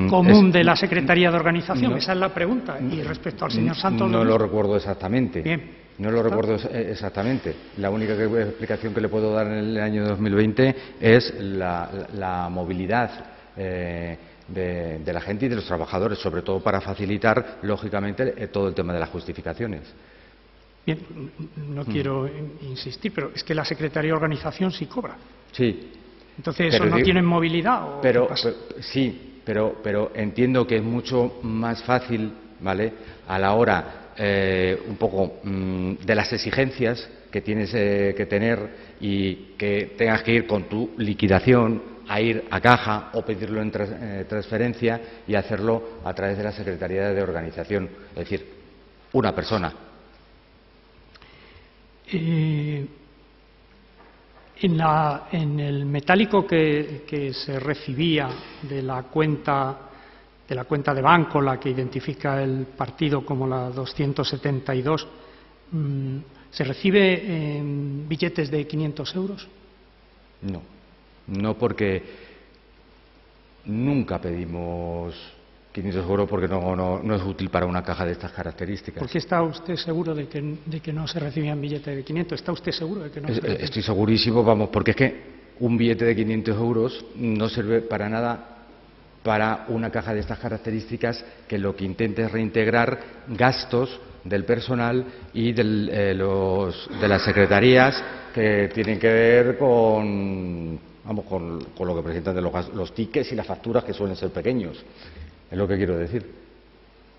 común de la Secretaría de Organización. Esa es la pregunta. Y respecto al señor Santos... No lo recuerdo exactamente. Bien. No lo recuerdo exactamente. La única explicación que le puedo dar en el año 2020 es la movilidad de la gente y de los trabajadores, sobre todo para facilitar, lógicamente, todo el tema de las justificaciones. Bien, no quiero insistir, pero es que la Secretaría de Organización sí cobra. Sí. Entonces, ¿eso no tienen movilidad? Sí, pero entiendo que es mucho más fácil, ¿vale?, a la hora un poco de las exigencias que tienes que tener y que tengas que ir con tu liquidación a ir a caja o pedirlo en transferencia y hacerlo a través de la Secretaría de Organización, es decir, una persona. En el metálico que se recibía de la cuenta de banco, la que identifica el partido como la 272, ¿se recibe billetes de 500 euros? No, porque nunca pedimos 500 euros, porque no es útil para una caja de estas características. ¿Por qué está usted seguro de que no se recibían billetes de 500? ¿Está usted seguro de que no se recibían? Estoy segurísimo, vamos, porque es que un billete de 500 euros no sirve para nada para una caja de estas características, que lo que intente es reintegrar gastos del personal y de las secretarías que tienen que ver con lo que presentan de los tickets y las facturas, que suelen ser pequeños. Es lo que quiero decir.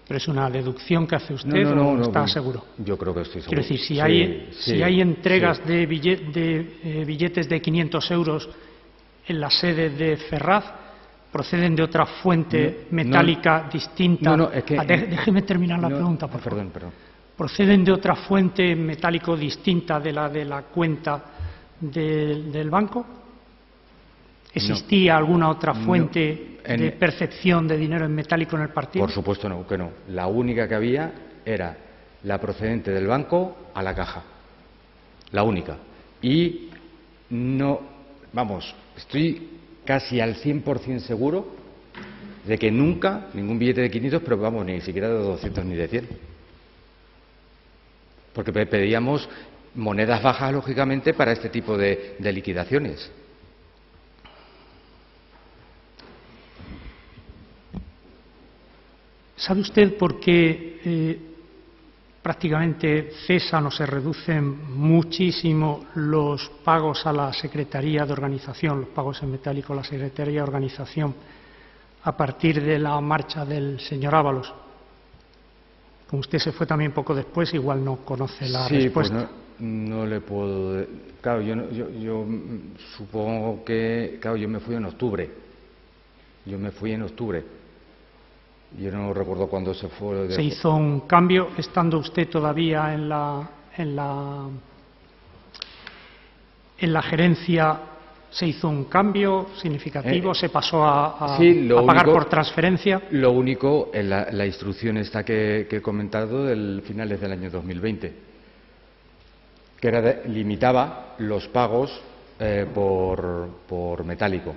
¿Pero es una deducción que hace usted o está seguro? Yo creo que estoy seguro. Quiero decir, si hay entregas de billetes de 500 euros en la sede de Ferraz, proceden de otra fuente metálica distinta. Déjeme terminar la pregunta, por favor. Perdón. ¿Proceden de otra fuente metálico distinta de la cuenta del banco? ¿Existía alguna otra fuente de percepción de dinero en metálico en el partido? Por supuesto que no. La única que había era la procedente del banco a la caja. La única. Y no, estoy casi al 100% seguro de que nunca ningún billete de 500, pero ni siquiera de 200 ni de 100. Porque pedíamos monedas bajas, lógicamente, para este tipo de liquidaciones. ¿Sabe usted por qué prácticamente cesan o se reducen muchísimo los pagos a la Secretaría de Organización, los pagos en metálico a la Secretaría de Organización, a partir de la marcha del señor Ábalos? Como usted se fue también poco después, igual no conoce la respuesta. No le puedo... Claro, yo supongo que... Claro, yo me fui en octubre. Yo no recuerdo cuándo se fue. ¿Se hizo un cambio estando usted todavía en la gerencia? ¿Se hizo un cambio significativo? ¿Se pasó a pagar por transferencia? Lo único, en la instrucción esta que he comentado del finales del año 2020, que limitaba los pagos por metálico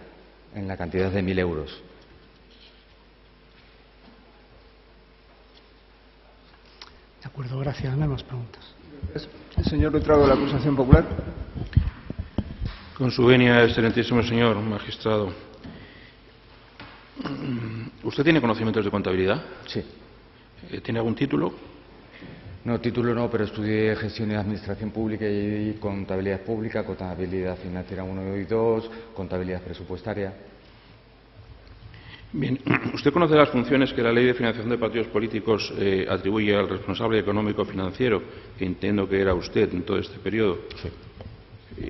en la cantidad de 1.000 euros. De acuerdo, gracias. No hay más preguntas. Señor Letrado, de la acusación popular. Con su venia, excelentísimo señor magistrado. ¿Usted tiene conocimientos de contabilidad? Sí. ¿Tiene algún título? No, título no, pero estudié gestión y administración pública y contabilidad pública, contabilidad financiera 1 y 2, contabilidad presupuestaria. Bien, ¿usted conoce las funciones que la Ley de Financiación de Partidos Políticos atribuye al responsable económico-financiero, que entiendo que era usted en todo este periodo? Sí.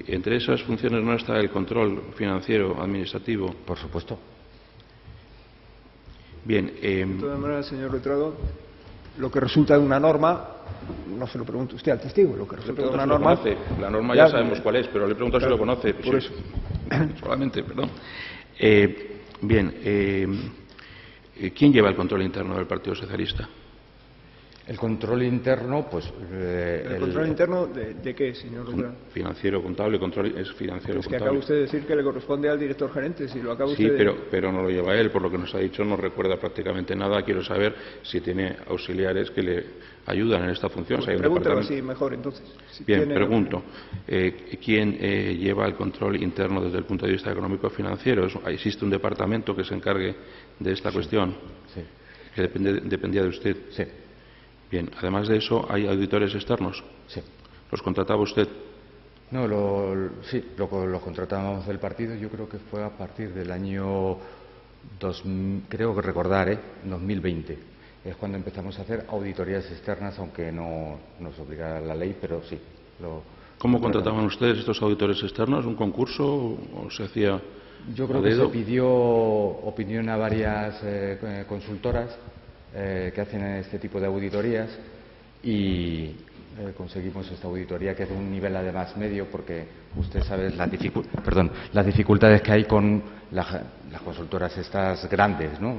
¿Entre esas funciones no está el control financiero administrativo? Por supuesto. Bien. De todas maneras, señor Letrado, lo que resulta de una norma, no se lo pregunte usted al testigo, lo que resulta de una norma... La norma ya sabemos cuál es, pero le pregunto si lo conoce. Por eso. Solamente, perdón. Bien, ¿quién lleva el control interno del Partido Socialista? El control interno, pues... ¿El control interno de qué, señor Letrado? Financiero, contable, control es financiero, Es que contable. acaba usted de decir que le corresponde al director gerente, si lo acaba Sí, usted de... pero no lo lleva él, por lo que nos ha dicho, no recuerda prácticamente nada. Quiero saber si tiene auxiliares que le ayudan en esta función. Pues si hay un pregúntelo departamento... así mejor, entonces. Si Bien, tiene... pregunto, ¿quién lleva el control interno desde el punto de vista económico-financiero? ¿Existe un departamento que se encargue de esta cuestión? Sí. Eh, ¿Que dependía de usted? Sí. Bien, además de eso, ¿hay auditores externos? Sí. ¿Los contrataba usted? No, sí, lo contratábamos del partido. Yo creo que fue a partir del año 2000, creo que recordar, 2020. Es cuando empezamos a hacer auditorías externas, aunque no nos obligara la ley, pero sí. ¿Cómo contrataban ustedes estos auditores externos? ¿Un concurso o se hacía? Yo creo que se pidió opinión a varias consultoras que hacen este tipo de auditorías y conseguimos esta auditoría, que es de un nivel además medio, porque usted sabe las dificultades que hay con las consultoras estas grandes, ¿no?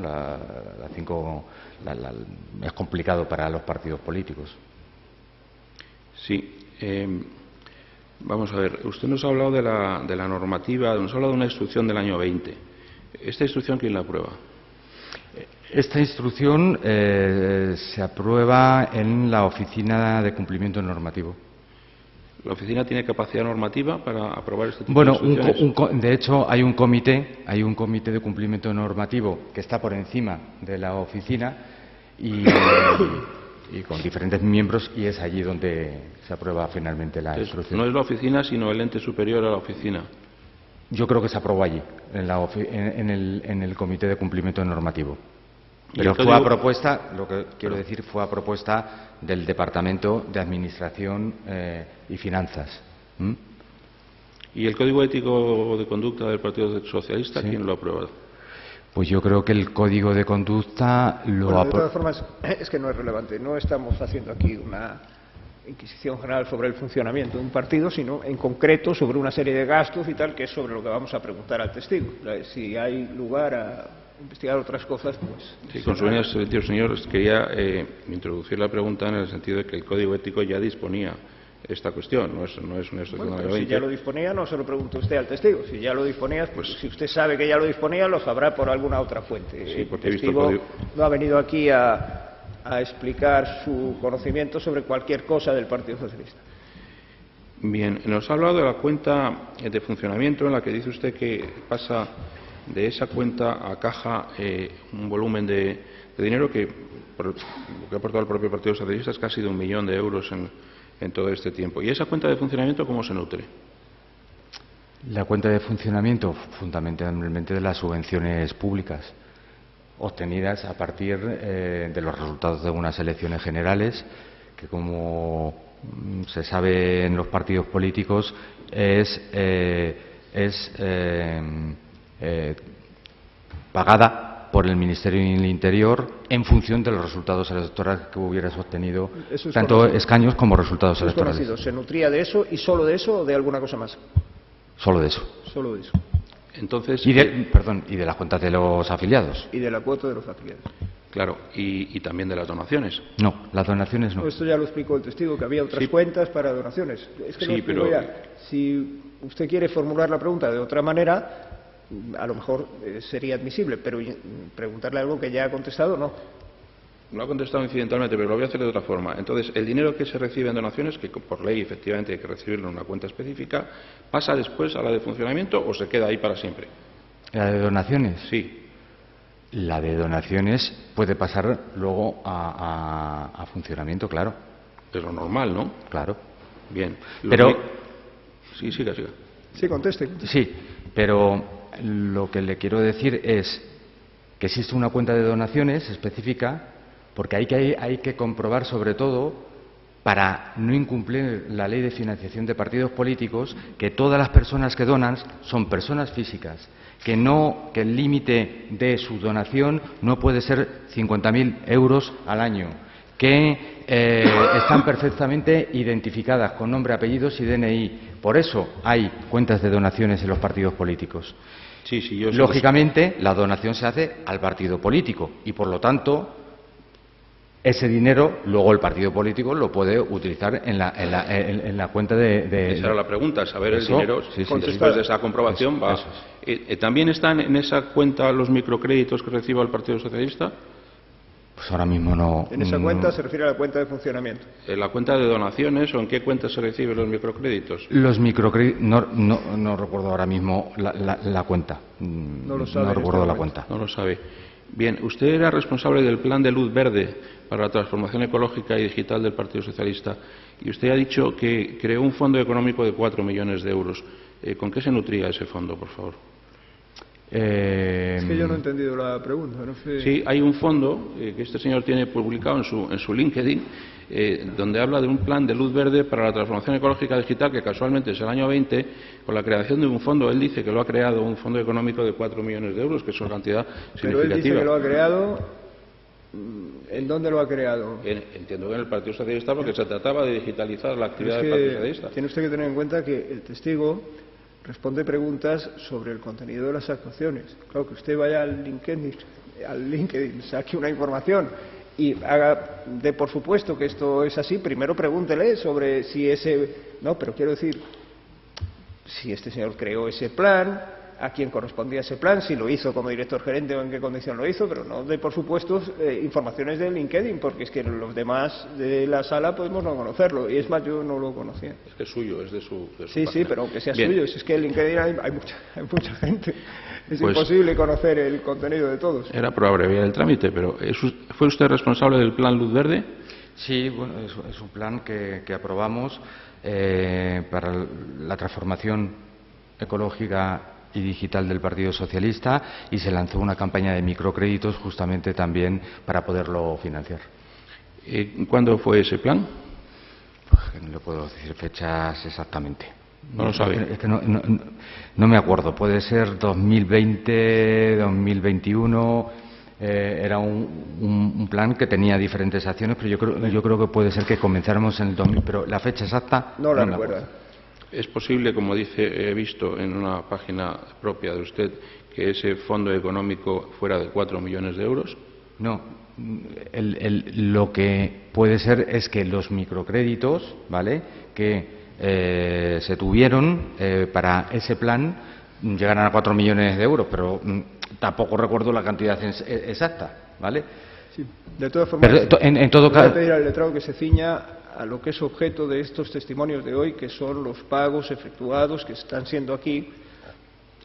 Es complicado para los partidos políticos. Sí. Vamos a ver, usted nos ha hablado de la normativa, nos ha hablado de una instrucción del año 20. ¿Esta instrucción quién la aprueba? Esta instrucción se aprueba en la Oficina de Cumplimiento Normativo. ¿La oficina tiene capacidad normativa para aprobar este tipo de instrucciones? De hecho, hay un comité de cumplimiento normativo que está por encima de la oficina y con diferentes miembros, y es allí donde se aprueba finalmente la instrucción. No es la oficina, sino el ente superior a la oficina. Yo creo que se aprobó allí, en el comité de cumplimiento normativo. Pero fue a propuesta, lo que quiero decir, fue a propuesta del Departamento de Administración y Finanzas. ¿Y el Código Ético de Conducta del Partido Socialista, sí, quién lo ha aprobado? Pues yo creo que el Código de Conducta lo ha... De todas formas, es que no es relevante. No estamos haciendo aquí una inquisición general sobre el funcionamiento de un partido, sino en concreto sobre una serie de gastos y tal, que es sobre lo que vamos a preguntar al testigo. Si hay lugar a investigar otras cosas, pues... Sí, con su venia, señor, quería introducir la pregunta en el sentido de que el Código Ético ya disponía esta cuestión, no es una instrucción bueno, de pero si ya lo disponía, no se lo pregunte usted al testigo. Si ya lo disponía, pues si usted sabe que ya lo disponía, lo sabrá por alguna otra fuente. Sí, porque el testigo no ha venido aquí a explicar su conocimiento sobre cualquier cosa del Partido Socialista. Bien, nos ha hablado de la cuenta de funcionamiento en la que dice usted que pasa de esa cuenta a caja un volumen de dinero que, por lo que ha aportado el propio Partido Socialista, es casi de 1 millón de euros en todo este tiempo. ¿Y esa cuenta de funcionamiento cómo se nutre? La cuenta de funcionamiento, fundamentalmente de las subvenciones públicas obtenidas a partir de los resultados de unas elecciones generales que, como se sabe en los partidos políticos, es pagada por el Ministerio del Interior en función de los resultados electorales que hubieras obtenido, tanto escaños como resultados electorales. ¿Se nutría de eso y solo de eso o de alguna cosa más? Solo de eso. Solo de eso. Entonces, y de las cuentas de los afiliados. Y de la cuota de los afiliados. Claro, y también de las donaciones. No, las donaciones no. Esto ya lo explicó el testigo, que había otras cuentas para donaciones. Es que sí, pero si usted quiere formular la pregunta de otra manera, a lo mejor sería admisible, pero preguntarle algo que ya ha contestado, no. Lo ha contestado incidentalmente, pero lo voy a hacer de otra forma. Entonces, el dinero que se recibe en donaciones, que por ley efectivamente hay que recibirlo en una cuenta específica, ¿pasa después a la de funcionamiento o se queda ahí para siempre? ¿La de donaciones? Sí. La de donaciones puede pasar luego a funcionamiento, claro. Es lo normal, ¿no? Claro. Bien. Pero... Sí, siga. Sí, conteste. Sí, pero lo que le quiero decir es que existe una cuenta de donaciones específica, porque hay que comprobar, sobre todo, para no incumplir la ley de financiación de partidos políticos, que todas las personas que donan son personas físicas, que el límite de su donación no puede ser 50.000 euros al año, que están perfectamente identificadas con nombre, apellidos y DNI. Por eso hay cuentas de donaciones en los partidos políticos. Sí, lógicamente, la donación se hace al partido político y, por lo tanto, ese dinero luego el partido político lo puede utilizar en la cuenta de... Esa era la pregunta, saber el dinero, después de esa comprobación va... ¿También están en esa cuenta los microcréditos que reciba el Partido Socialista? Pues ahora mismo no... ¿En esa cuenta se refiere a la cuenta de funcionamiento? ¿En la cuenta de donaciones o en qué cuenta se reciben los microcréditos? Los microcréditos... No recuerdo ahora mismo la cuenta. No lo sabe. No recuerdo la cuenta. No lo sabe. Bien, usted era responsable del plan de luz verde para la transformación ecológica y digital del Partido Socialista y usted ha dicho que creó un fondo económico de 4 millones de euros. ¿Con qué se nutría ese fondo, por favor? Es que yo no he entendido la pregunta. No sé. Sí, hay un fondo que este señor tiene publicado en su LinkedIn, donde habla de un plan de luz verde para la transformación ecológica digital, que casualmente es el año 20, con la creación de un fondo. Él dice que lo ha creado, un fondo económico de 4 millones de euros, que es una cantidad significativa. Pero él dice que lo ha creado. ¿En dónde lo ha creado? Entiendo que en el Partido Socialista, porque se trataba de digitalizar la actividad del Partido Socialista. Tiene usted que tener en cuenta que el testigo responde preguntas sobre el contenido de las actuaciones. Claro, que usted vaya al LinkedIn, saque una información y dé por supuesto que esto es así, primero pregúntele sobre si ese... No, pero quiero decir, si este señor creó ese plan, a quién correspondía ese plan, si lo hizo como director gerente o en qué condición lo hizo, pero no dé por supuesto informaciones de LinkedIn, porque es que los demás de la sala podemos no conocerlo, y es más, yo no lo conocía. Es que es suyo, es de su Sí, página. pero aunque sea Bien. suyo, es que en LinkedIn hay mucha gente, es imposible conocer el contenido de todos. Era por abreviar el trámite, pero ¿fue usted responsable del plan Luz Verde? Sí, bueno, es un plan que aprobamos para la transformación ecológica y digital del Partido Socialista, y se lanzó una campaña de microcréditos justamente también para poderlo financiar. ¿Cuándo fue ese plan? Pues no le puedo decir fechas exactamente. No lo sabe. Es que no me acuerdo. Puede ser 2020, 2021. Era un plan que tenía diferentes acciones, pero yo creo que puede ser que comenzáramos en el 2000, pero la fecha exacta no la recuerdo. ¿Es posible, como dice, he visto en una página propia de usted, que ese fondo económico fuera de 4 millones de euros? No. Lo que puede ser es que los microcréditos, ¿vale?, que se tuvieron para ese plan llegaran a 4 millones de euros, pero tampoco recuerdo la cantidad exacta, ¿vale? Sí. De todas formas, en todo caso, voy a pedir al letrado que se ciña a lo que es objeto de estos testimonios de hoy, que son los pagos efectuados que están siendo aquí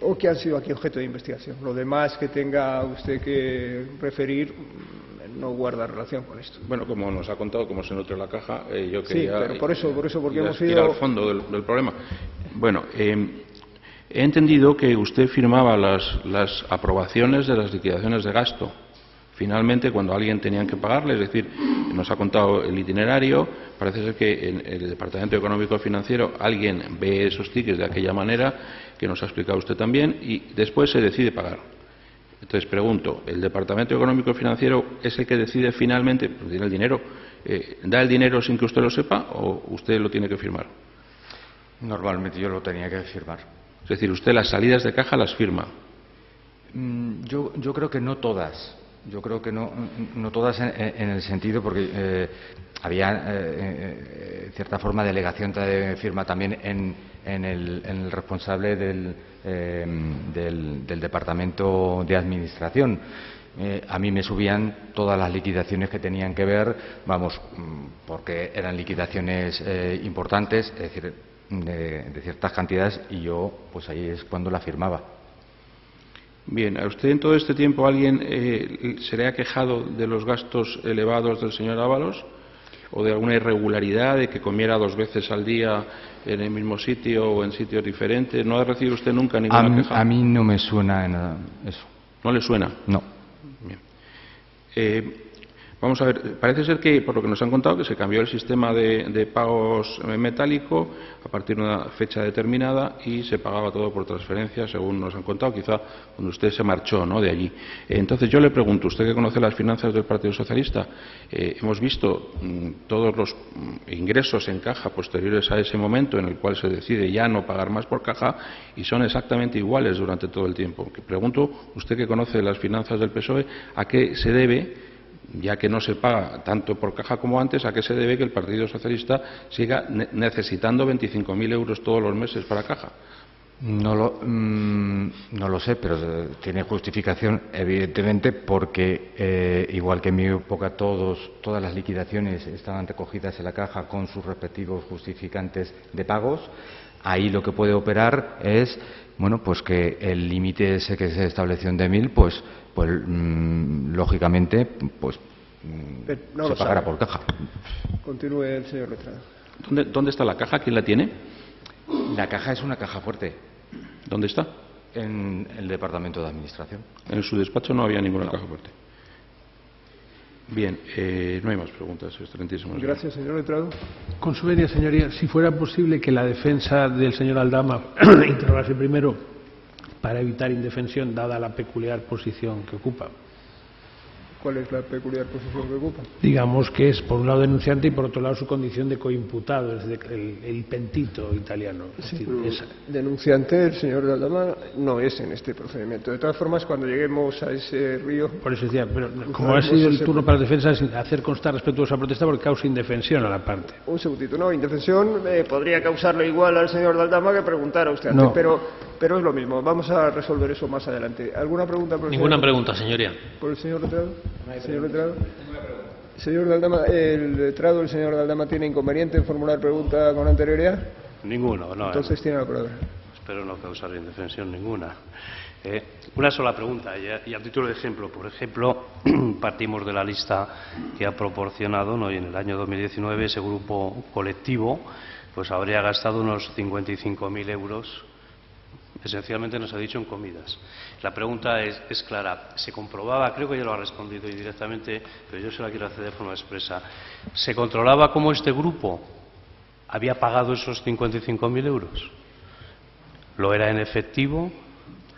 o que han sido aquí objeto de investigación. Lo demás que tenga usted que referir no guarda relación con esto. Bueno, como nos ha contado cómo se nutre la caja, yo quería... Sí, pero por eso porque hemos ir al fondo del problema. Bueno, he entendido que usted firmaba las aprobaciones de las liquidaciones de gasto. finalmente, cuando a alguien tenían que pagarle, es decir, nos ha contado el itinerario, parece ser que en el Departamento Económico Financiero alguien ve esos tickets de aquella manera, que nos ha explicado usted también, y después se decide pagar. Entonces, pregunto, ¿el Departamento Económico Financiero es el que decide finalmente, pues tiene el dinero, da el dinero sin que usted lo sepa o usted lo tiene que firmar? Normalmente yo lo tenía que firmar. Es decir, usted las salidas de caja las firma. Yo creo que no todas. Yo creo que no todas en el sentido porque había cierta forma de delegación de firma también en el responsable del departamento de administración. A mí me subían todas las liquidaciones que tenían que ver, vamos, porque eran liquidaciones importantes, es decir, de ciertas cantidades, y yo pues ahí es cuando la firmaba. Bien, ¿a usted en todo este tiempo alguien se le ha quejado de los gastos elevados del señor Ábalos o de alguna irregularidad, de que comiera 2 veces al día en el mismo sitio o en sitios diferentes? ¿No ha recibido usted nunca ninguna queja? A mí no me suena eso. ¿No le suena? No. Bien. Vamos a ver, parece ser que, por lo que nos han contado, que se cambió el sistema de pagos metálico a partir de una fecha determinada y se pagaba todo por transferencia, según nos han contado, quizá cuando usted se marchó, ¿no?, de allí. Entonces yo le pregunto, usted que conoce las finanzas del Partido Socialista, hemos visto todos los ingresos en caja posteriores a ese momento en el cual se decide ya no pagar más por caja y son exactamente iguales durante todo el tiempo. Que pregunto, usted que conoce las finanzas del PSOE, ¿a qué se debe, ya que no se paga tanto por caja como antes, a qué se debe que el Partido Socialista siga necesitando 25.000 euros todos los meses para caja? No lo sé, pero tiene justificación, evidentemente, porque igual que en mi época todas las liquidaciones estaban recogidas en la caja con sus respectivos justificantes de pagos, ahí lo que puede operar es, bueno, pues que el límite ese que se estableció en 10.000, pues lógicamente, pues no se pagará por caja. Continúe el señor letrado. ¿Dónde está la caja? ¿Quién la tiene? La caja es una caja fuerte. ¿Dónde está? En el Departamento de Administración. En su despacho no había ninguna caja fuerte. Bien, no hay más preguntas, excelentísimo. Gracias, señor letrado. Con su venia, señoría, si fuera posible que la defensa del señor Aldama interrogase primero para evitar indefensión, dada la peculiar posición que ocupa. ¿Cuál es la peculiar posición que ocupa? Digamos que es, por un lado, denunciante y, por otro lado, su condición de coimputado, es el pentito italiano. Sí, denunciante, el señor Aldama no es en este procedimiento. De todas formas, cuando lleguemos a ese río... Por eso decía, pero como ha sido el turno para la defensa, es hacer constar respecto a esa protesta porque causa indefensión a la parte. Un segundito, no, indefensión podría causarle igual al señor Aldama que preguntara usted antes, No. pero es lo mismo. Vamos a resolver eso más adelante. ¿Alguna pregunta por el Ninguna señor? pregunta, señoría. ¿Por el señor letrado? ¿Señor letrado? Señor Aldama, ¿el letrado, el señor Aldama, tiene inconveniente en formular pregunta con anterioridad? Ninguno, no. Entonces tiene la palabra. Espero no causar indefensión ninguna. Una sola pregunta, y a título de ejemplo. Por ejemplo, partimos de la lista que ha proporcionado, ¿no?, y en el año 2019 ese grupo colectivo pues habría gastado unos 55.000 euros, esencialmente nos ha dicho en comidas. La pregunta es clara. Se comprobaba, creo que ya lo ha respondido indirectamente, pero yo se la quiero hacer de forma expresa. ¿Se controlaba cómo este grupo había pagado esos 55.000 euros? ¿Lo era en efectivo?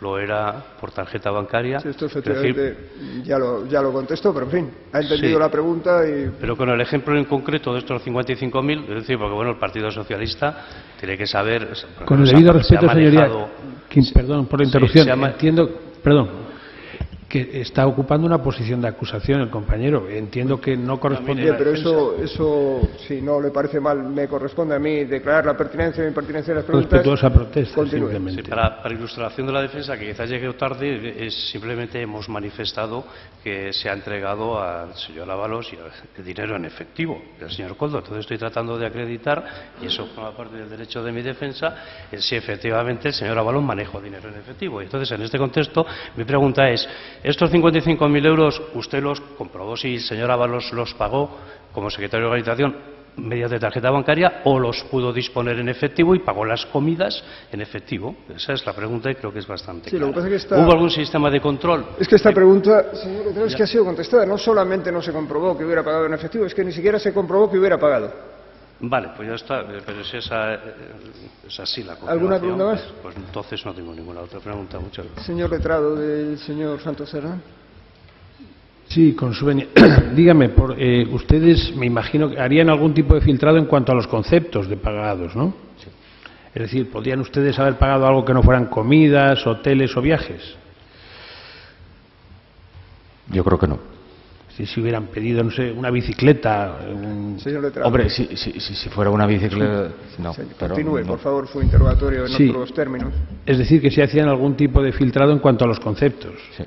¿Lo era por tarjeta bancaria? Sí, esto efectivamente ya lo contestó, pero en fin, ha entendido Sí. la pregunta y... Pero con el ejemplo en concreto de estos 55.000, es decir, porque bueno, el Partido Socialista tiene que saber... Con el se ha- debido se ha respeto, señoría, manejado- perdón por la interrupción, se ha ma- entiendo, perdón, que está ocupando una posición de acusación el compañero. Entiendo que no corresponde... Bien, pero eso, si no le parece mal, me corresponde a mí declarar la pertinencia o impertinencia de las preguntas. Respetuosa protesta, Continúe. simplemente. Sí, para ilustración de la defensa, que quizás llegue tarde, es simplemente hemos manifestado que se ha entregado al señor Ábalos el dinero en efectivo, del señor Coldo. Entonces estoy tratando de acreditar, y eso forma parte del derecho de mi defensa, si efectivamente el señor Ábalos manejó dinero en efectivo. Y entonces, en este contexto, mi pregunta es, ¿estos 55.000 euros usted los comprobó si el señor Ábalos los pagó como secretario de organización? mediante tarjeta bancaria o los pudo disponer en efectivo y pagó las comidas en efectivo. Esa es la pregunta y creo que es bastante clara. Lo que pasa es que ¿Hubo algún sistema de control? Es que esta pregunta, señor Letrado, es que ha sido contestada. No solamente no se comprobó que hubiera pagado en efectivo, es que ni siquiera se comprobó que hubiera pagado. Vale, pues ya está, pero si esa es así la confirmación. ¿Alguna pregunta más? Pues entonces no tengo ninguna otra pregunta. Muchas gracias. Señor Letrado, del señor Santos Serrán. Sí, con su venia. Dígame, ustedes me imagino que harían algún tipo de filtrado en cuanto a los conceptos de pagados, ¿no? Sí. Es decir, ¿podrían ustedes haber pagado algo que no fueran comidas, hoteles o viajes? Yo creo que no. Si hubieran pedido, no sé, una bicicleta. Señor Letrado. Hombre, si fuera una bicicleta, no. Pero Continúe, no. por favor, su interrogatorio en Sí. otros términos. Es decir, que se hacían algún tipo de filtrado en cuanto a los conceptos. Sí.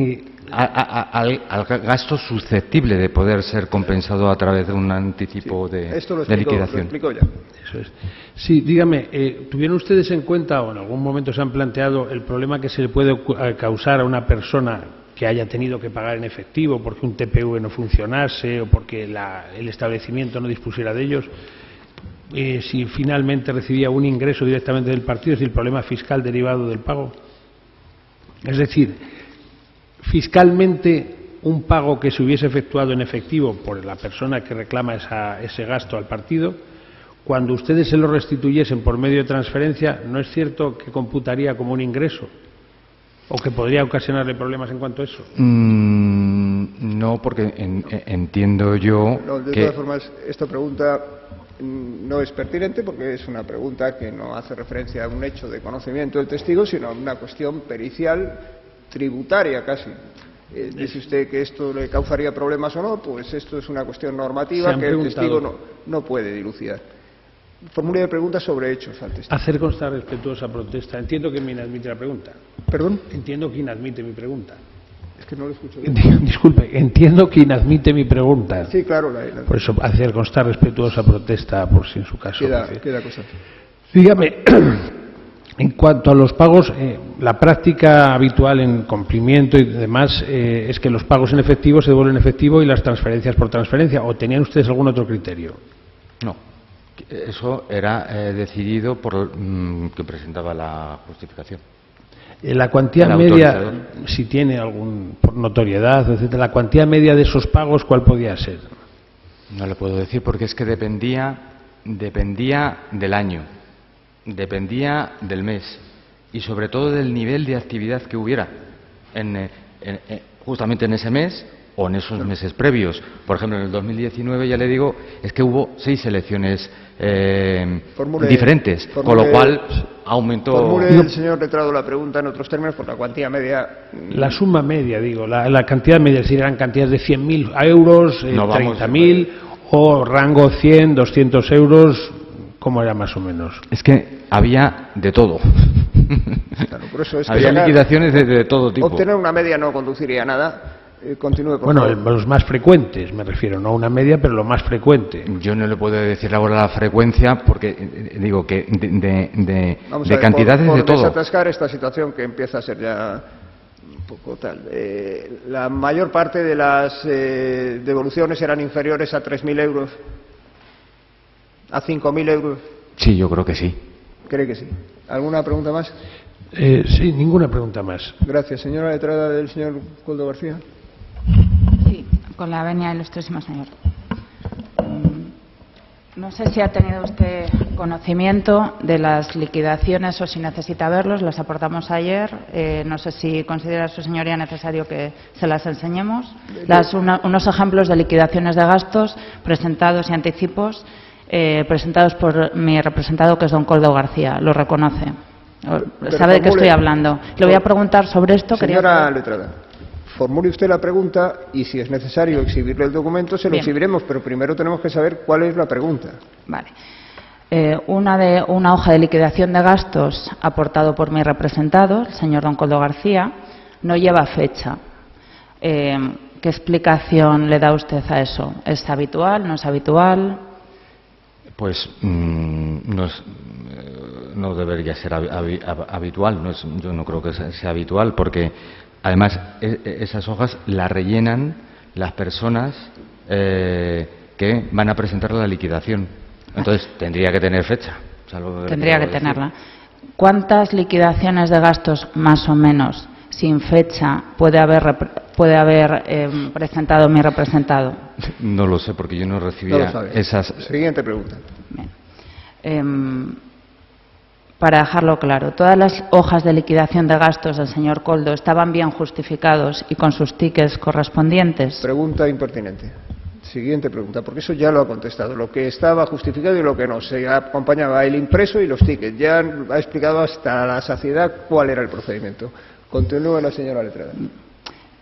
Y Al gasto susceptible de poder ser compensado a través de un anticipo de Esto lo de explicó, liquidación. lo explicó ya. Eso es. Sí, dígame, ¿tuvieron ustedes en cuenta o en algún momento se han planteado el problema que se le puede causar a una persona que haya tenido que pagar en efectivo porque un TPV no funcionase o porque el establecimiento no dispusiera de ellos? Si finalmente recibía un ingreso directamente del partido, es decir, el problema fiscal derivado del pago. Es decir, fiscalmente, un pago que se hubiese efectuado en efectivo por la persona que reclama ese gasto al partido, cuando ustedes se lo restituyesen por medio de transferencia, ¿no es cierto que computaría como un ingreso? ¿O que podría ocasionarle problemas en cuanto a eso? No, porque entiendo yo No, de que... todas formas, esta pregunta no es pertinente porque es una pregunta que no hace referencia a un hecho de conocimiento del testigo, sino a una cuestión pericial, tributaria casi. Dice usted que esto le causaría problemas o no, pues esto es una cuestión normativa que el testigo no puede dilucidar. Formule preguntas sobre hechos al testigo. Hacer constar respetuosa protesta. Entiendo que me inadmite la pregunta. ¿Perdón? Entiendo que inadmite mi pregunta. Es que no lo escucho bien. Disculpe, entiendo que inadmite mi pregunta. Sí, claro. Por eso, hacer constar respetuosa protesta, por si en su caso. Queda cosa. Dígame, en cuanto a los pagos, la práctica habitual en cumplimiento y demás es que los pagos en efectivo se devuelven en efectivo y las transferencias por transferencia. ¿O tenían ustedes algún otro criterio? No, eso era decidido por que presentaba la justificación. La cuantía El media, autorizador. si tiene algún por notoriedad, etcétera, la cuantía media de esos pagos, ¿cuál podía ser? No le puedo decir porque es que dependía del año, dependía del mes y sobre todo del nivel de actividad que hubiera justamente en ese mes o en esos meses previos. Por ejemplo, en el 2019, ya le digo, es que hubo 6 elecciones diferentes, con lo cual aumentó... Formule el señor Letrado la pregunta en otros términos por la cuantía media. La suma media, digo, la cantidad media, es decir, eran cantidades de 100.000 euros, 30.000 o rango 100, 200 euros, ¿cómo era más o menos? Es que había de todo. Claro, por eso es había que liquidaciones de todo tipo. Obtener una media no conduciría a nada. Continúe, por favor. Los más frecuentes, me refiero, no a una media, pero lo más frecuente. Yo no le puedo decir ahora la frecuencia porque digo que de cantidades por de todo. Desatascar esta situación que empieza a ser ya un poco tal. La mayor parte de las devoluciones eran inferiores a 3.000 euros, a 5.000 euros. Sí, yo creo que sí. ¿Cree que sí? ¿Alguna pregunta más? Sí, ninguna pregunta más. Gracias. Señora letrada del señor Coldo García. Sí, con la venia, ilustrísimo señor. No sé si ha tenido usted conocimiento de las liquidaciones o si necesita verlos, las aportamos ayer. No sé si considera su señoría necesario que se las enseñemos. Unos ejemplos de liquidaciones de gastos presentados y anticipos presentados por mi representado, que es don Coldo García. Lo reconoce. Sabe de qué estoy hablando. Le voy a preguntar sobre esto. Señora letrada, formule usted la pregunta y si es necesario exhibirle el documento se lo exhibiremos, pero primero tenemos que saber cuál es la pregunta. Vale. Una hoja de liquidación de gastos aportado por mi representado, el señor don Coldo García, no lleva fecha. ¿Qué explicación le da usted a eso? ¿Es habitual? ¿No es habitual? Pues no debería ser habitual. Yo no creo que sea habitual porque además esas hojas las rellenan las personas que van a presentar la liquidación. Entonces, tendría que tener fecha. Tendría que tenerla. ¿Cuántas liquidaciones de gastos, más o menos, sin fecha, puede haber presentado mi representado? No lo sé, porque yo no recibía esas... Siguiente pregunta. Bien. Para dejarlo claro, ¿todas las hojas de liquidación de gastos del señor Koldo estaban bien justificados y con sus tickets correspondientes? Pregunta impertinente. Siguiente pregunta, porque eso ya lo ha contestado. Lo que estaba justificado y lo que no. Se acompañaba el impreso y los tickets. Ya ha explicado hasta la saciedad cuál era el procedimiento. Continúe la señora letrada.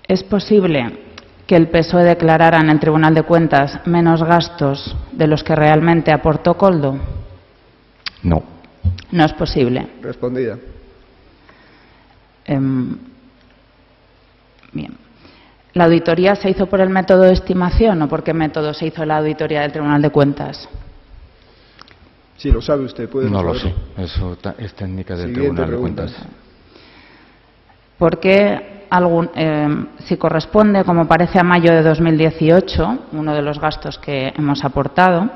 ¿Es posible que el PSOE declarara en el Tribunal de Cuentas menos gastos de los que realmente aportó Koldo? No. No es posible. Respondida. Bien. ¿La auditoría se hizo por el método de estimación o por qué método se hizo la auditoría del Tribunal de Cuentas? Si lo sabe usted, puede No lo saberlo. sé. Eso es técnica del Siguiente Tribunal pregunta. de Cuentas. ¿Por qué, si corresponde, como parece, a mayo de 2018, uno de los gastos que hemos aportado,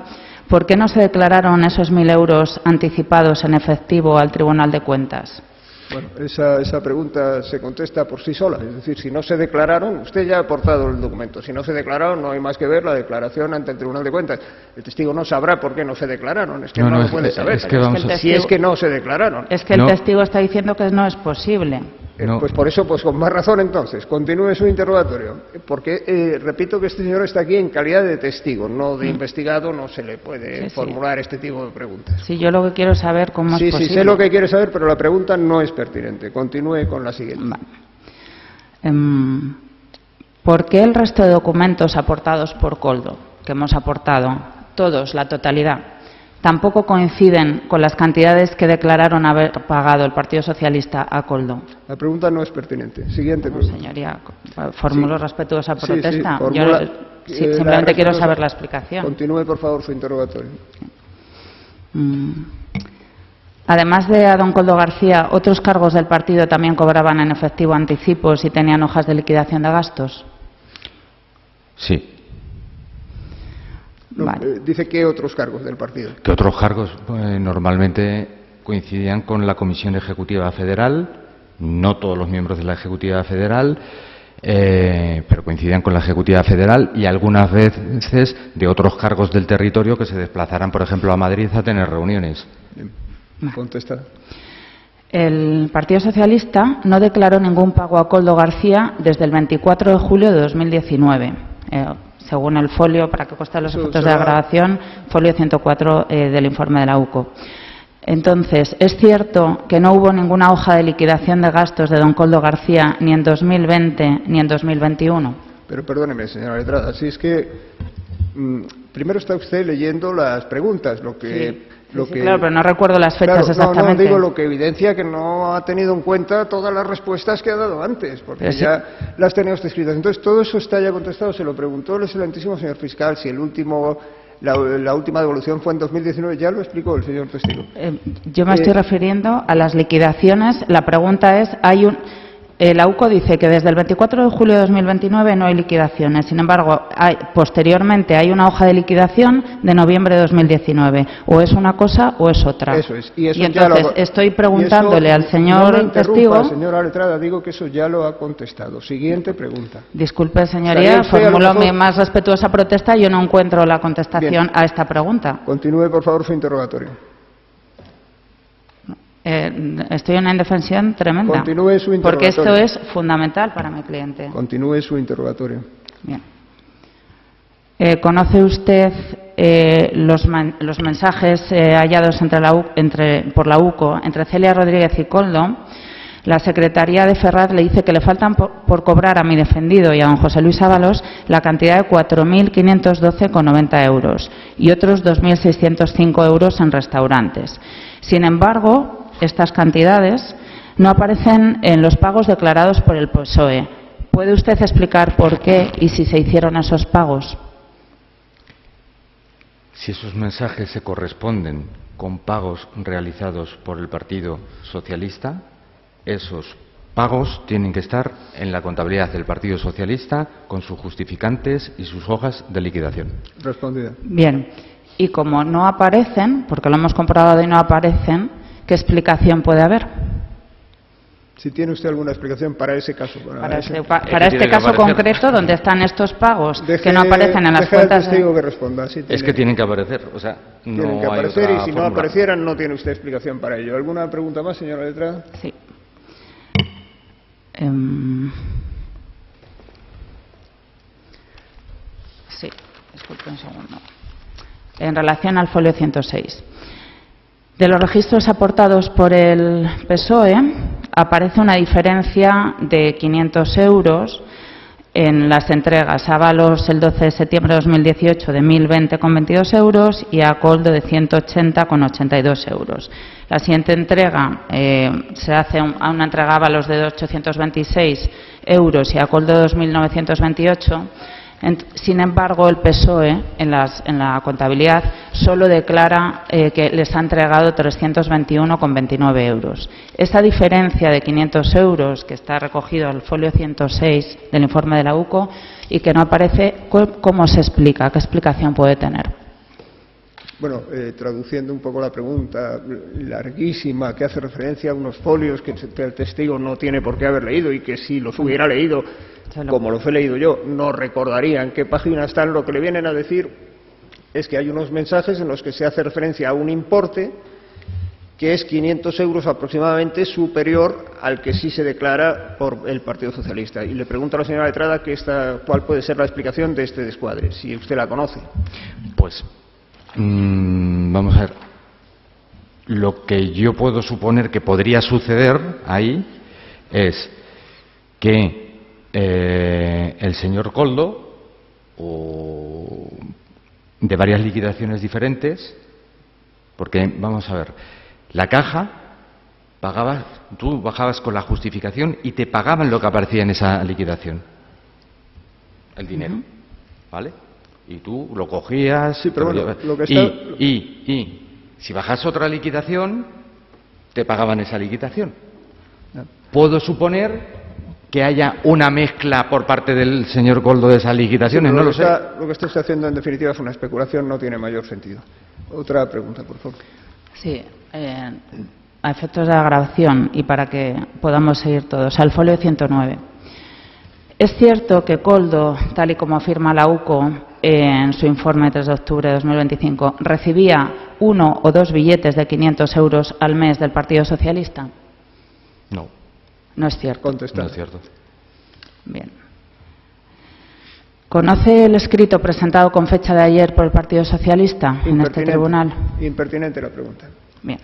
¿por qué no se declararon esos 1.000 euros anticipados en efectivo al Tribunal de Cuentas? Bueno, esa pregunta se contesta por sí sola. Es decir, si no se declararon, usted ya ha aportado el documento. Si no se declararon, no hay más que ver la declaración ante el Tribunal de Cuentas. El testigo no sabrá por qué no se declararon. Es que no lo puede saber. Si es que no se declararon. Es que el testigo está diciendo que no es posible. Pues por eso, pues con más razón entonces, continúe su interrogatorio, porque repito que este señor está aquí en calidad de testigo, no de investigado, no se le puede formular este tipo de preguntas. Sí, yo lo que quiero saber cómo es posible. Sí, sé lo que quiere saber, pero la pregunta no es pertinente. Continúe con la siguiente. ¿Por qué el resto de documentos aportados por Koldo, que hemos aportado, todos, la totalidad, tampoco coinciden con las cantidades que declararon haber pagado el Partido Socialista a Koldo? La pregunta no es pertinente. Siguiente pregunta. Señoría, formulo respetuosa protesta. Sí, simplemente quiero saber la explicación. Continúe, por favor, su interrogatorio. Además de a don Koldo García, ¿otros cargos del partido también cobraban en efectivo anticipos y tenían hojas de liquidación de gastos? Sí. No, Vale. Dice que otros cargos del partido. Que otros cargos normalmente coincidían con la Comisión Ejecutiva Federal, no todos los miembros de la Ejecutiva Federal, pero coincidían con la Ejecutiva Federal y algunas veces de otros cargos del territorio que se desplazaran, por ejemplo, a Madrid a tener reuniones. Bien. Contesta. El Partido Socialista no declaró ningún pago a Koldo García desde el 24 de julio de 2019. Según el folio, para que conste los efectos de la grabación, folio 104 del informe de la UCO. Entonces, ¿es cierto que no hubo ninguna hoja de liquidación de gastos de don Koldo García ni en 2020 ni en 2021? Pero perdóneme, señora letrada, si es que primero está usted leyendo las preguntas, Claro, pero no recuerdo las fechas exactamente. No, digo lo que evidencia que no ha tenido en cuenta todas las respuestas que ha dado antes, porque ya las tenía usted escritas. Entonces, todo eso está ya contestado. Se lo preguntó el excelentísimo señor fiscal si la última devolución fue en 2019. Ya lo explicó el señor testigo. Yo me estoy refiriendo a las liquidaciones. La pregunta es, la UCO dice que desde el 24 de julio de 2029 no hay liquidaciones. Sin embargo, posteriormente hay una hoja de liquidación de noviembre de 2019. O es una cosa o es otra. Eso es. Y entonces estoy preguntándole al señor testigo. Señora letrada, digo que eso ya lo ha contestado. Siguiente pregunta. Disculpe, señoría, formulo mi más respetuosa protesta. Yo no encuentro la contestación a esta pregunta. Continúe, por favor, su interrogatorio. Estoy en una indefensión tremenda. Continúe su interrogatorio. Porque esto es fundamental para mi cliente. Continúe su interrogatorio. Bien. ¿Conoce usted los mensajes hallados por la UCO entre Celia Rodríguez y Koldo? La Secretaría de Ferraz le dice que le faltan por cobrar a mi defendido y a don José Luis Ábalos la cantidad de 4.512,90 euros y otros 2.605 euros en restaurantes. Sin embargo, estas cantidades no aparecen en los pagos declarados por el PSOE. ¿Puede usted explicar por qué y si se hicieron esos pagos? Si esos mensajes se corresponden con pagos realizados por el Partido Socialista, esos pagos tienen que estar en la contabilidad del Partido Socialista con sus justificantes y sus hojas de liquidación. Respondida. Bien. Y como no aparecen, porque lo hemos comprobado y no aparecen, ¿qué explicación puede haber? Si tiene usted alguna explicación para ese caso. Para este caso concreto, donde están estos pagos que no aparecen en las deje cuentas. al testigo que responda. Si Es que tienen que aparecer, o sea, no tienen que hay aparecer otra y si no fórmula. aparecieran no tiene usted explicación para ello. ¿Alguna pregunta más, señora letrada? Sí. Sí, disculpe un segundo. En relación al folio 106. De los registros aportados por el PSOE aparece una diferencia de 500 euros en las entregas a Ábalos el 12 de septiembre de 2018 de 1.020,22 euros y a Coldo de 180,82 euros. La siguiente entrega se hace a una entrega a Ábalos de 826 euros y a Coldo de 2.928. Sin embargo, el PSOE en la contabilidad solo declara que les ha entregado 321,29 euros. Esa diferencia de 500 euros que está recogido en el folio 106 del informe de la UCO y que no aparece, ¿cómo se explica? ¿Qué explicación puede tener? Bueno, traduciendo un poco la pregunta larguísima que hace referencia a unos folios que el testigo no tiene por qué haber leído y que si los hubiera leído, como los he leído yo, no recordaría en qué página están. Lo que le vienen a decir es que hay unos mensajes en los que se hace referencia a un importe que es 500 euros aproximadamente superior al que sí se declara por el Partido Socialista. Y le pregunto a la señora letrada cuál puede ser la explicación de este descuadre, si usted la conoce. Pues vamos a ver. Lo que yo puedo suponer que podría suceder ahí es que el señor Coldo, o de varias liquidaciones diferentes, porque vamos a ver, la caja pagaba, tú bajabas con la justificación y te pagaban lo que aparecía en esa liquidación, el dinero, ¿vale? Y tú lo cogías, sí, pero bueno, lo que está... y si bajas otra liquidación, te pagaban esa liquidación. Puedo suponer que haya una mezcla por parte del señor Coldo de esas liquidaciones, no lo sé. Lo que está haciendo en definitiva es una especulación, no tiene mayor sentido. Otra pregunta, por favor. Sí, a efectos de la grabación y para que podamos seguir todos, al folio 109. Es cierto que Coldo, tal y como afirma la UCO en su informe 3 de octubre de 2025, recibía 1 o 2 billetes de 500 euros al mes del Partido Socialista. No. No es cierto. Contestar. No es cierto. Bien. ¿Conoce el escrito presentado con fecha de ayer por el Partido Socialista en este tribunal? Impertinente la pregunta. Bien.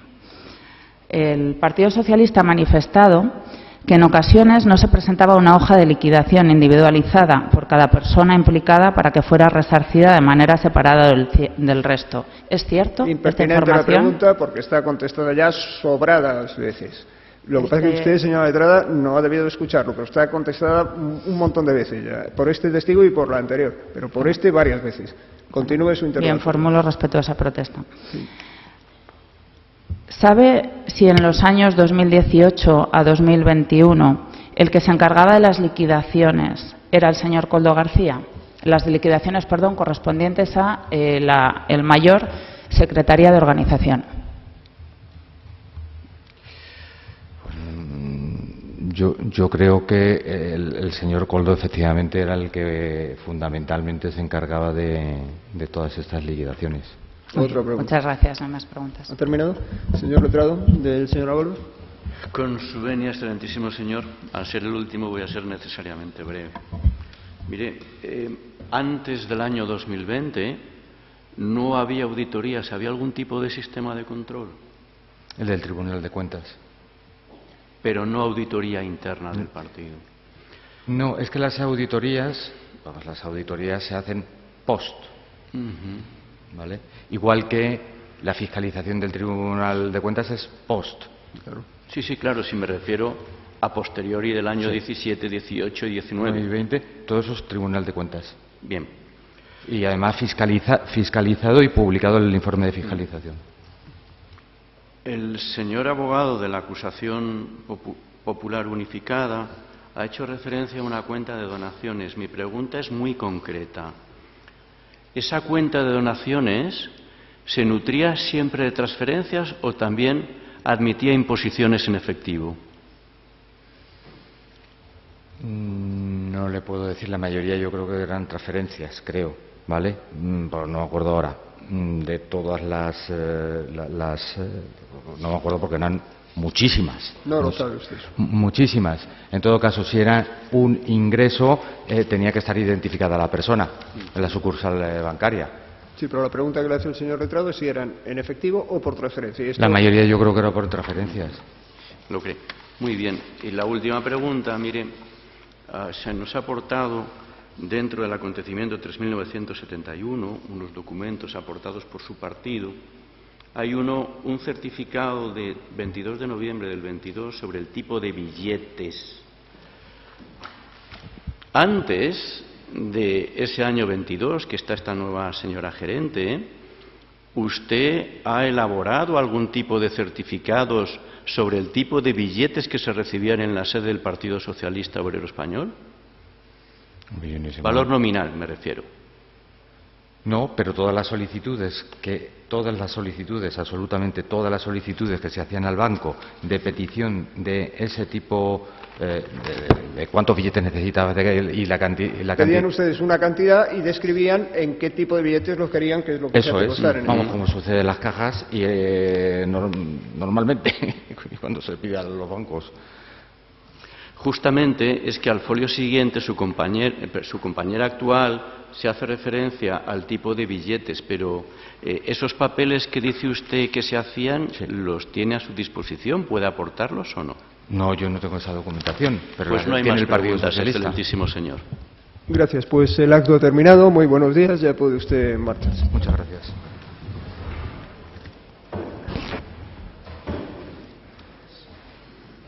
El Partido Socialista ha manifestado que en ocasiones no se presentaba una hoja de liquidación individualizada por cada persona implicada para que fuera resarcida de manera separada del resto. ¿Es cierto? Impertinente la pregunta porque está contestada ya sobradas veces. Lo que pasa es que usted, señora letrada, no ha debido escucharlo, pero está contestada un montón de veces ya, por este testigo y por la anterior, pero por este varias veces. Continúe su intervención. Bien, formulo respeto a esa protesta. Sí. ¿Sabe si en los años 2018 a 2021 el que se encargaba de las liquidaciones era el señor Coldo García? Las liquidaciones, perdón, correspondientes a el mayor Secretaría de Organización. Yo creo que el señor Coldo efectivamente era el que fundamentalmente se encargaba de todas estas liquidaciones. Otra pregunta. Muchas gracias, no hay más preguntas. ¿Ha terminado? Señor letrado, del señor Ábalos. Con su venia, excelentísimo señor, al ser el último voy a ser necesariamente breve. Mire, antes del año 2020 no había auditorías, ¿había algún tipo de sistema de control? El del Tribunal de Cuentas. Pero no auditoría interna del partido. No, es que las auditorías se hacen post, ¿vale? Igual que la fiscalización del Tribunal de Cuentas es post. Claro. Sí, sí, claro, si me refiero a posteriori del año 17, 18 y 19. Y 20, todo eso es Tribunal de Cuentas. Bien. Y además fiscalizado y publicado el informe de fiscalización. El señor abogado de la acusación Popular Unificada, ha hecho referencia a una cuenta de donaciones. Mi pregunta es muy concreta. ¿Esa cuenta de donaciones se nutría siempre de transferencias o también admitía imposiciones en efectivo? No le puedo decir la mayoría, yo creo que eran transferencias, creo, ¿vale? Pero no me acuerdo ahora de todas las no me acuerdo porque eran muchísimas. No lo sabe usted. Muchísimas. En todo caso, si era un ingreso, tenía que estar identificada la persona en la sucursal bancaria. Sí, pero la pregunta que le hace el señor letrado es si eran en efectivo o por transferencia. La mayoría yo creo que era por transferencias. Lo creo. Muy bien. Y la última pregunta, mire, se nos ha aportado dentro del acontecimiento 3.971, unos documentos aportados por su partido. Hay un certificado de 22 de noviembre del 22 sobre el tipo de billetes. Antes de ese año 22, que está esta nueva señora gerente, ¿usted ha elaborado algún tipo de certificados sobre el tipo de billetes que se recibían en la sede del Partido Socialista Obrero Español? Valor nominal, me refiero. No, pero absolutamente todas las solicitudes que se hacían al banco de petición de ese tipo, de cuántos billetes necesitaba y la cantidad. Pedían ustedes una cantidad y describían en qué tipo de billetes los querían, que es lo que se hace costar en vamos, como sucede en las cajas y normalmente cuando se pide a los bancos. Justamente es que al folio siguiente su compañera actual se hace referencia al tipo de billetes, pero esos papeles que dice usted que se hacían, sí, ¿los tiene a su disposición? ¿Puede aportarlos o no? No, yo no tengo esa documentación, pero pues no hay tiene más el Partido preguntas, Socialista. excelentísimo señor. Gracias, pues el acto ha terminado. Muy buenos días, ya puede usted marcharse. Muchas gracias.